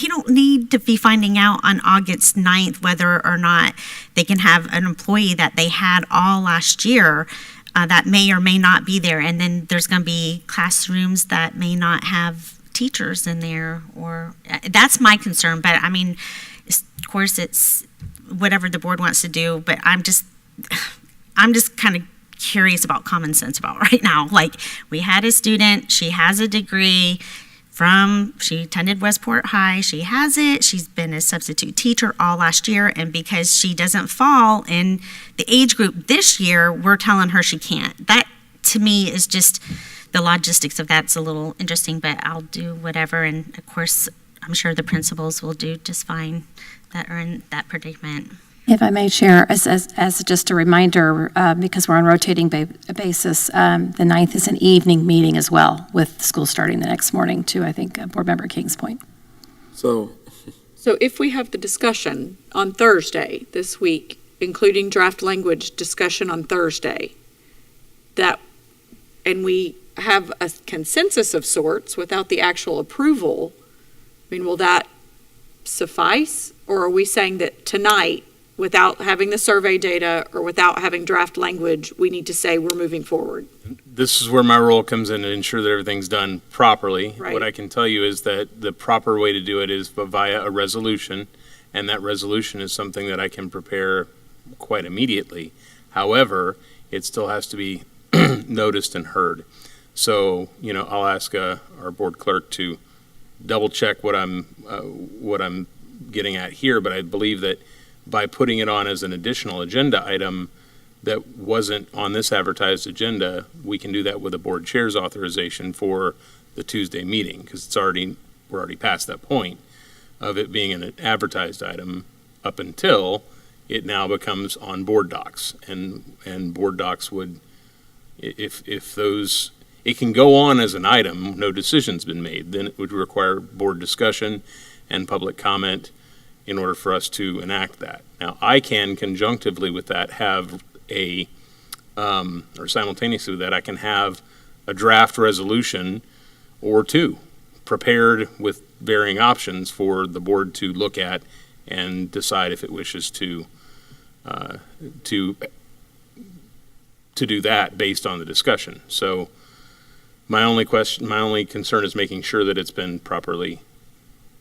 don't need to be finding out on August 9th whether or not they can have an employee that they had all last year that may or may not be there. And then there's going to be classrooms that may not have teachers in there, or that's my concern. But I mean, of course, it's whatever the board wants to do, but I'm just kind of curious about common sense about right now. Like, we had a student, she has a degree she attended Westport High, she has it, she's been a substitute teacher all last year, and because she doesn't fall in the age group this year, we're telling her she can't. That, to me, is just, the logistics of that's a little interesting, but I'll do whatever, and of course, I'm sure the principals will do just fine that are in that predicament. If I may share, as just a reminder, because we're on rotating basis, the 9th is an evening meeting as well, with school starting the next morning, to, I think, Board Member King's point. So if we have the discussion on Thursday this week, including draft language discussion on Thursday, and we have a consensus of sorts without the actual approval, I mean, will that suffice? Or are we saying that tonight, without having the survey data or without having draft language, we need to say we're moving forward? This is where my role comes in to ensure that everything's done properly. Right. What I can tell you is that the proper way to do it is via a resolution, and that resolution is something that I can prepare quite immediately. However, it still has to be noticed and heard. So, I'll ask our board clerk to double check what I'm getting at here, but I believe that by putting it on as an additional agenda item that wasn't on this advertised agenda, we can do that with a board chair's authorization for the Tuesday meeting, because we're already past that point of it being an advertised item up until it now becomes on board docs. And board docs would, if those, it can go on as an item, no decision's been made, then it would require board discussion and public comment in order for us to enact that. Now, I can conjunctively with that have or simultaneously with that, I can have a draft resolution or two prepared with varying options for the board to look at and decide if it wishes to do that based on the discussion. So my only concern is making sure that it's been properly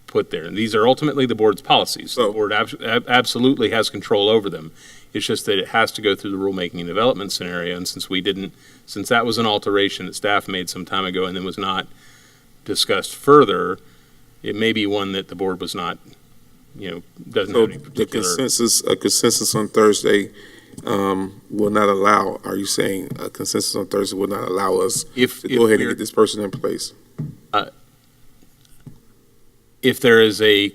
put there. And these are ultimately the board's policies. The board absolutely has control over them. It's just that it has to go through the rulemaking and development scenario. And since that was an alteration that staff made some time ago and then was not discussed further, it may be one that the board was not, doesn't have any particular. A consensus on Thursday will not allow, are you saying a consensus on Thursday will not allow us to go ahead and get this person in place? If there is a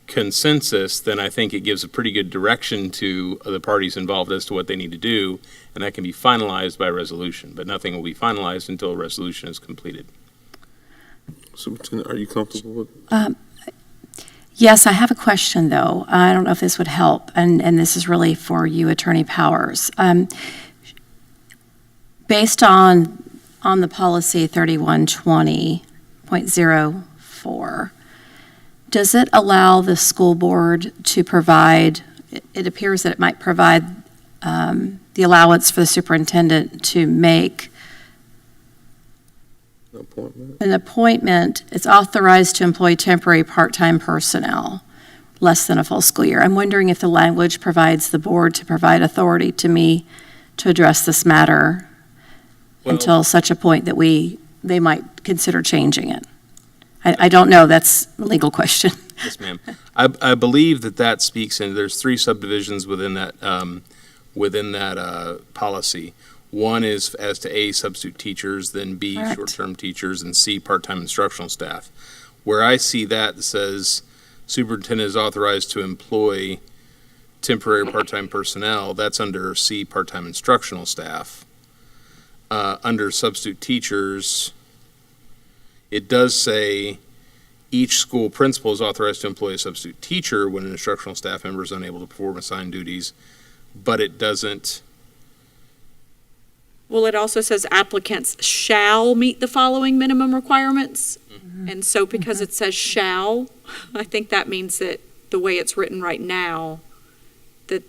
consensus, then I think it gives a pretty good direction to the parties involved as to what they need to do, and that can be finalized by resolution. But nothing will be finalized until a resolution is completed. Superintendent, are you comfortable with? Yes, I have a question, though. I don't know if this would help, and this is really for you, Attorney Powers. Based on the policy 3120.04, does it allow the school board to provide, it appears that it might provide the allowance for the superintendent to make an appointment. It's authorized to employ temporary part-time personnel less than a full school year. I'm wondering if the language provides the board to provide authority to me to address this matter until such a point that they might consider changing it. I don't know. That's a legal question. Yes, ma'am. I believe that speaks, and there's 3 subdivisions within that policy. One is as to A, substitute teachers, then B, Correct. short-term teachers, and C, part-time instructional staff. Where I see that says superintendent is authorized to employ temporary part-time personnel, that's under C, part-time instructional staff. Under substitute teachers, it does say each school principal is authorized to employ a substitute teacher when an instructional staff member is unable to perform assigned duties, but it doesn't. Well, it also says applicants shall meet the following minimum requirements. And so because it says shall, I think that means that the way it's written right now, that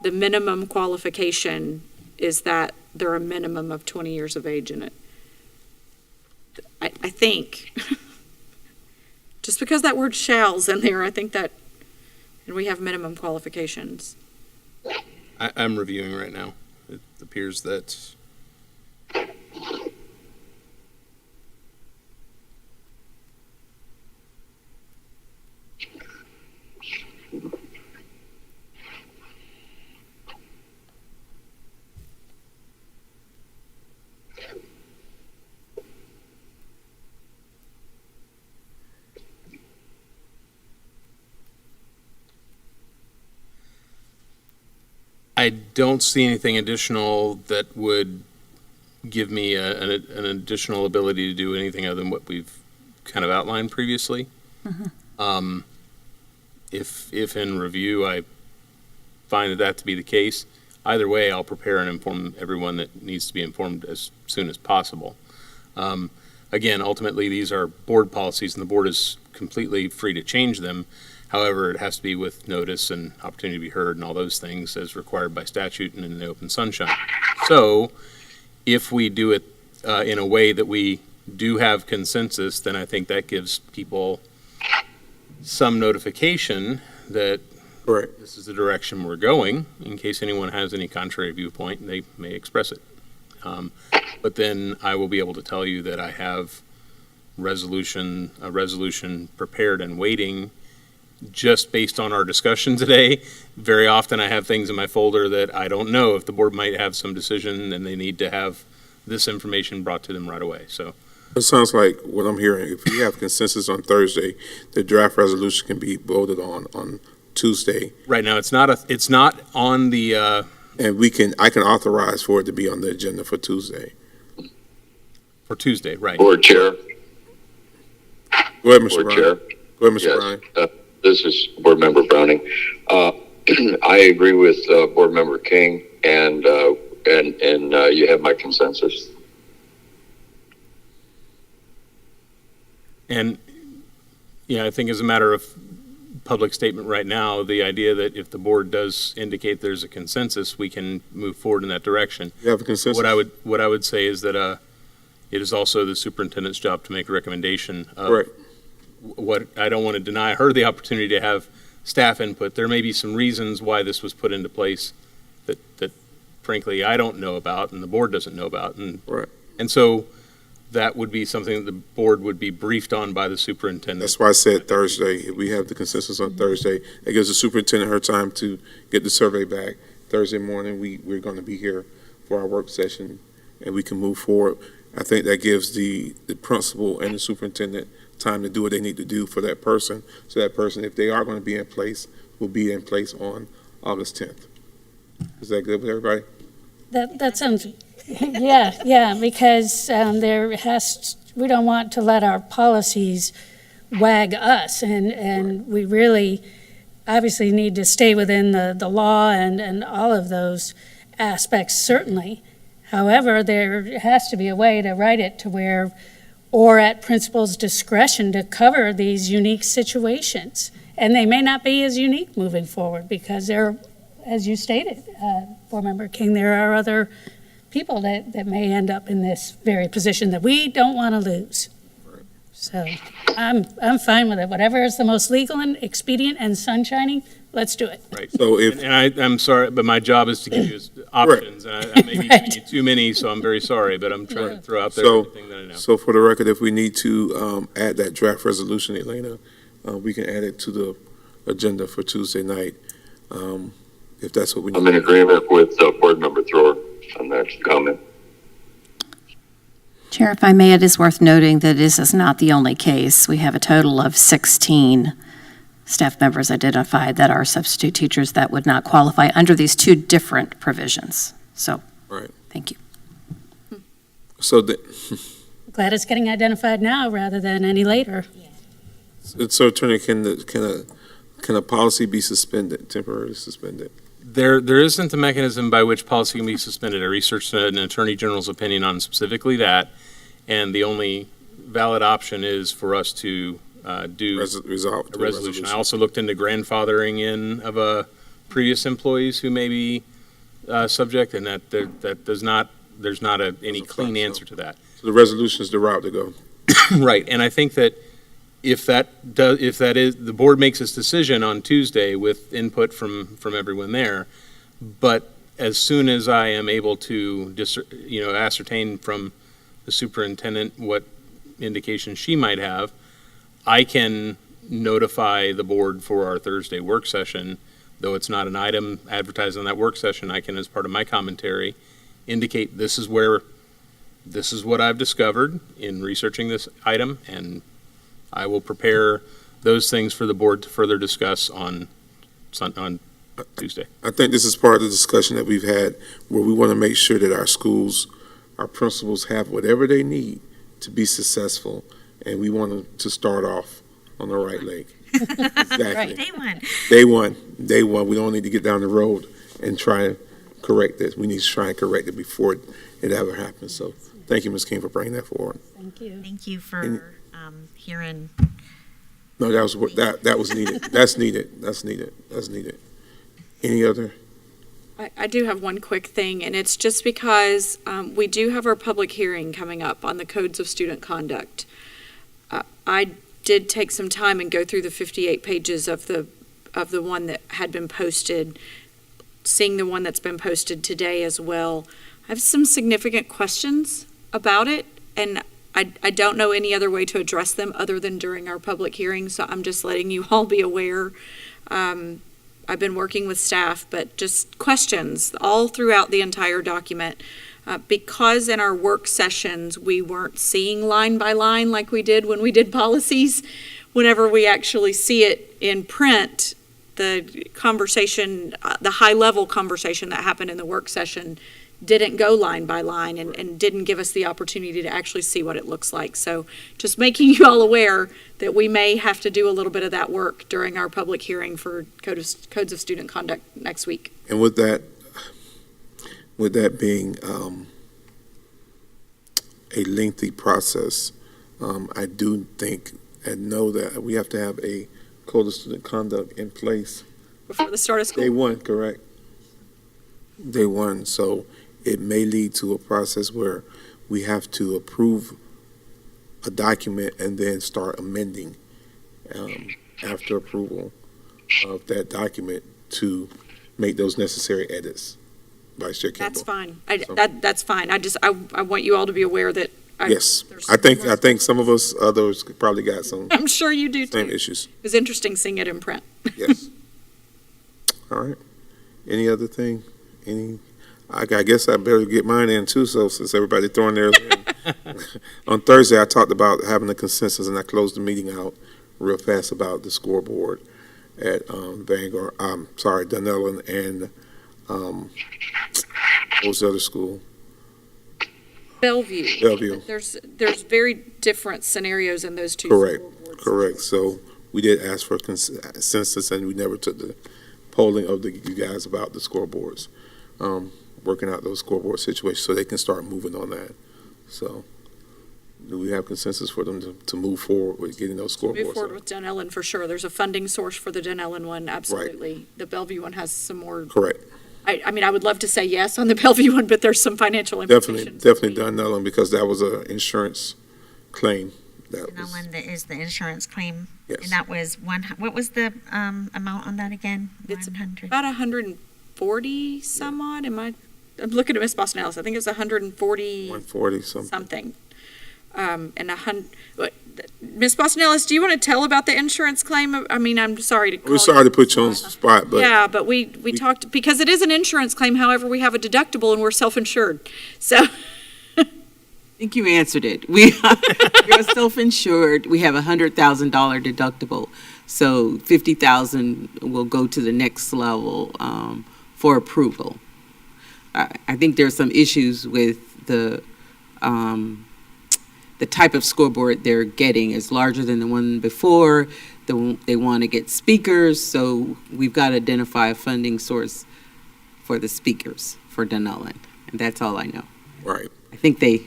the minimum qualification is that they're a minimum of 20 years of age in it. I think. Just because that word shall's in there, I think that, and we have minimum qualifications. I'm reviewing right now. It appears that I don't see anything additional that would give me an additional ability to do anything other than what we've kind of outlined previously. If in review I find that to be the case, either way, I'll prepare and inform everyone that needs to be informed as soon as possible. Again, ultimately, these are board policies, and the board is completely free to change them. However, it has to be with notice and opportunity to be heard and all those things as required by statute and in the open sunshine. So if we do it in a way that we do have consensus, then I think that gives people some notification that this is the direction we're going. In case anyone has any contrary viewpoint, they may express it. But then I will be able to tell you that I have a resolution prepared and waiting just based on our discussion today. Very often I have things in my folder that I don't know if the board might have some decision and they need to have this information brought to them right away. So it sounds like what I'm hearing, if we have consensus on Thursday, the draft resolution can be voted on Tuesday. Right now, it's not on the, and I can authorize for it to be on the agenda for Tuesday. For Tuesday, right. Board Chair. Go ahead, Mr. Board Ryan. Chair. Go ahead, Mr. Ryan. This is Board Member Browning. I agree with Board Member King, and you have my consensus. And, yeah, I think as a matter of public statement right now, the idea that if the board does indicate there's a consensus, we can move forward in that direction. You have a consensus? What I would say is that it is also the superintendent's job to make a recommendation of Right. what, I don't want to deny her the opportunity to have staff input. There may be some reasons why this was put into place that frankly I don't know about and the board doesn't know about. Right. And so that would be something that the board would be briefed on by the superintendent. That's why I said Thursday. If we have the consensus on Thursday, it gives the superintendent her time to get the survey back. Thursday morning, we're going to be here for our work session, and we can move forward. I think that gives the principal and the superintendent time to do what they need to do for that person. So that person, if they are going to be in place, will be in place on August 10th. Is that good with everybody? That sounds, yeah, because we don't want to let our policies wag us, and we really obviously need to stay within the law and all of those aspects, certainly. However, there has to be a way to write it to where, or at principal's discretion to cover these unique situations. And they may not be as unique moving forward because they're, as you stated, Board Member King, there are other people that may end up in this very position that we don't want to lose. So I'm fine with it. Whatever is the most legal and expedient and sunshiny, let's do it. Right. So if And I'm sorry, but my job is to give you options. And I may be giving you too many, so I'm very sorry, but I'm trying to throw out there everything that I know. So for the record, if we need to add that draft resolution, Elena, we can add it to the agenda for Tuesday night, if that's what we need. I'm in agreement with Board Member Thrower on that comment. Chair, if I may, it is worth noting that this is not the only case. We have a total of 16 staff members identified that are substitute teachers that would not qualify under these two different provisions. So, Right. Thank you. So, Glad it's getting identified now rather than any later. so Attorney, can a policy be suspended, temporarily suspended? There isn't a mechanism by which policy can be suspended. I researched an Attorney General's opinion on specifically that, and the only valid option is for us to do Resolve. a resolution. I also looked into grandfathering in of previous employees who may be subject, and that there's not any clean answer to that. So the resolution is the route to go. Right, and I think that if that is, the board makes its decision on Tuesday with input from everyone there, but as soon as I am able to ascertain from the superintendent what indication she might have, I can notify the board for our Thursday work session. Though it's not an item advertised on that work session, I can, as part of my commentary, indicate this is what I've discovered in researching this item, and I will prepare those things for the board to further discuss on Tuesday. I think this is part of the discussion that we've had where we want to make sure that our schools, our principals have whatever they need to be successful, and we want them to start off on the right leg. Exactly. Day one. Day one. We don't need to get down the road and try and correct this. We need to try and correct it before it ever happens. So thank you, Ms. King, for bringing that forward. Thank you. Thank you for hearing. No, that was needed. That's needed. Any other? I do have one quick thing, and it's just because we do have our public hearing coming up on the codes of student conduct. I did take some time and go through the 58 pages of the one that had been posted, seeing the one that's been posted today as well. I have some significant questions about it, and I don't know any other way to address them other than during our public hearing, so I'm just letting you all be aware. I've been working with staff, but just questions all throughout the entire document. Because in our work sessions, we weren't seeing line by line like we did when we did policies. Whenever we actually see it in print, the conversation, the high-level conversation that happened in the work session didn't go line by line and didn't give us the opportunity to actually see what it looks like. So just making you all aware that we may have to do a little bit of that work during our public hearing for codes of student conduct next week. And with that being a lengthy process, I do think and know that we have to have a code of student conduct in place. Before the start of school. Day one, correct? Day one, so it may lead to a process where we have to approve a document and then start amending after approval of that document to make those necessary edits. Vice Chair Campbell. That's fine. That's fine. I want you all to be aware that. Yes, I think some of us others probably got some I'm sure you do same too. issues. It was interesting seeing it in print. Yes. All right. Any other thing? I guess I better get mine in too, so since everybody throwing theirs in. On Thursday, I talked about having a consensus, and I closed the meeting out real fast about the scoreboard at Dunellen and what was the other school? Bellevue. There's very different scenarios in those two. Correct. So we did ask for consensus, and we never took the polling of you guys about the scoreboards, working out those scoreboard situations so they can start moving on that. So do we have consensus for them to move forward with getting those scoreboards? Move forward with Dunellen for sure. There's a funding source for the Dunellen one, absolutely. Right. The Bellevue one has some more. Correct. I mean, I would love to say yes on the Bellevue one, but there's some financial implications. Definitely Dunellen, because that was an insurance claim. Dunellen is the insurance claim. Yes. And that was what was the amount on that again? It's 100. about 140 some odd. I'm looking at Ms. Boston-Ellis. I think it's 140 something. And Ms. Boston-Ellis, do you want to tell about the insurance claim? I mean, I'm sorry to call We're sorry to put you on the spot, but yeah, but we talked, because it is an insurance claim. However, we have a deductible and we're self-insured. So I think you answered it. You're self-insured. We have a $100,000 deductible, so $50,000 will go to the next level for approval. I think there's some issues with the type of scoreboard they're getting is larger than the one before. They want to get speakers, so we've got to identify a funding source for the speakers for Dunellen, and that's all I know. right. I think they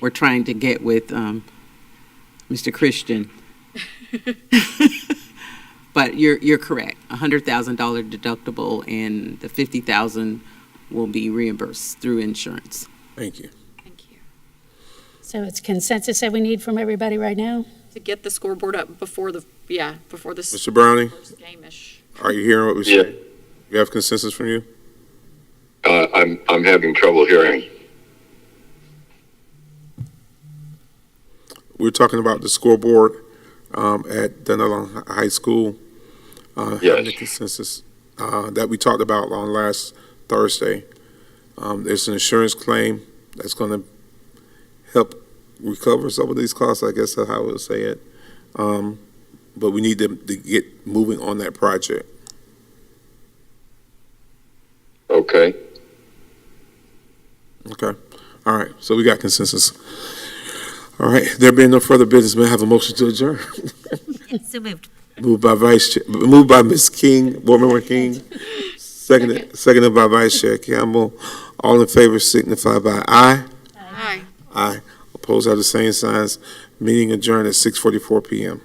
were trying to get with Mr. Christian. But you're correct. $100,000 deductible, and the $50,000 will be reimbursed through insurance. Thank you. thank you. So it's consensus that we need from everybody right now? To get the scoreboard up before the Mr. Browning, first game-ish. are you hearing what we Yeah. say? You have consensus from you? I'm having trouble hearing. We're talking about the scoreboard at Dunellen High School. Having Yes. a consensus that we talked about on last Thursday. There's an insurance claim that's going to help recover some of these costs, I guess that's how I would say it. But we need to get moving on that project. Okay. Okay. All right. So we got consensus. All right. There being no further business, may I have a motion to adjourn? So moved. Moved by Ms. King, Board Member King. Seconded by Vice Chair Campbell. All in favor signify by aye. Aye. Aye. Opposed have the same signs. Meeting adjourned at 6:44 p.m.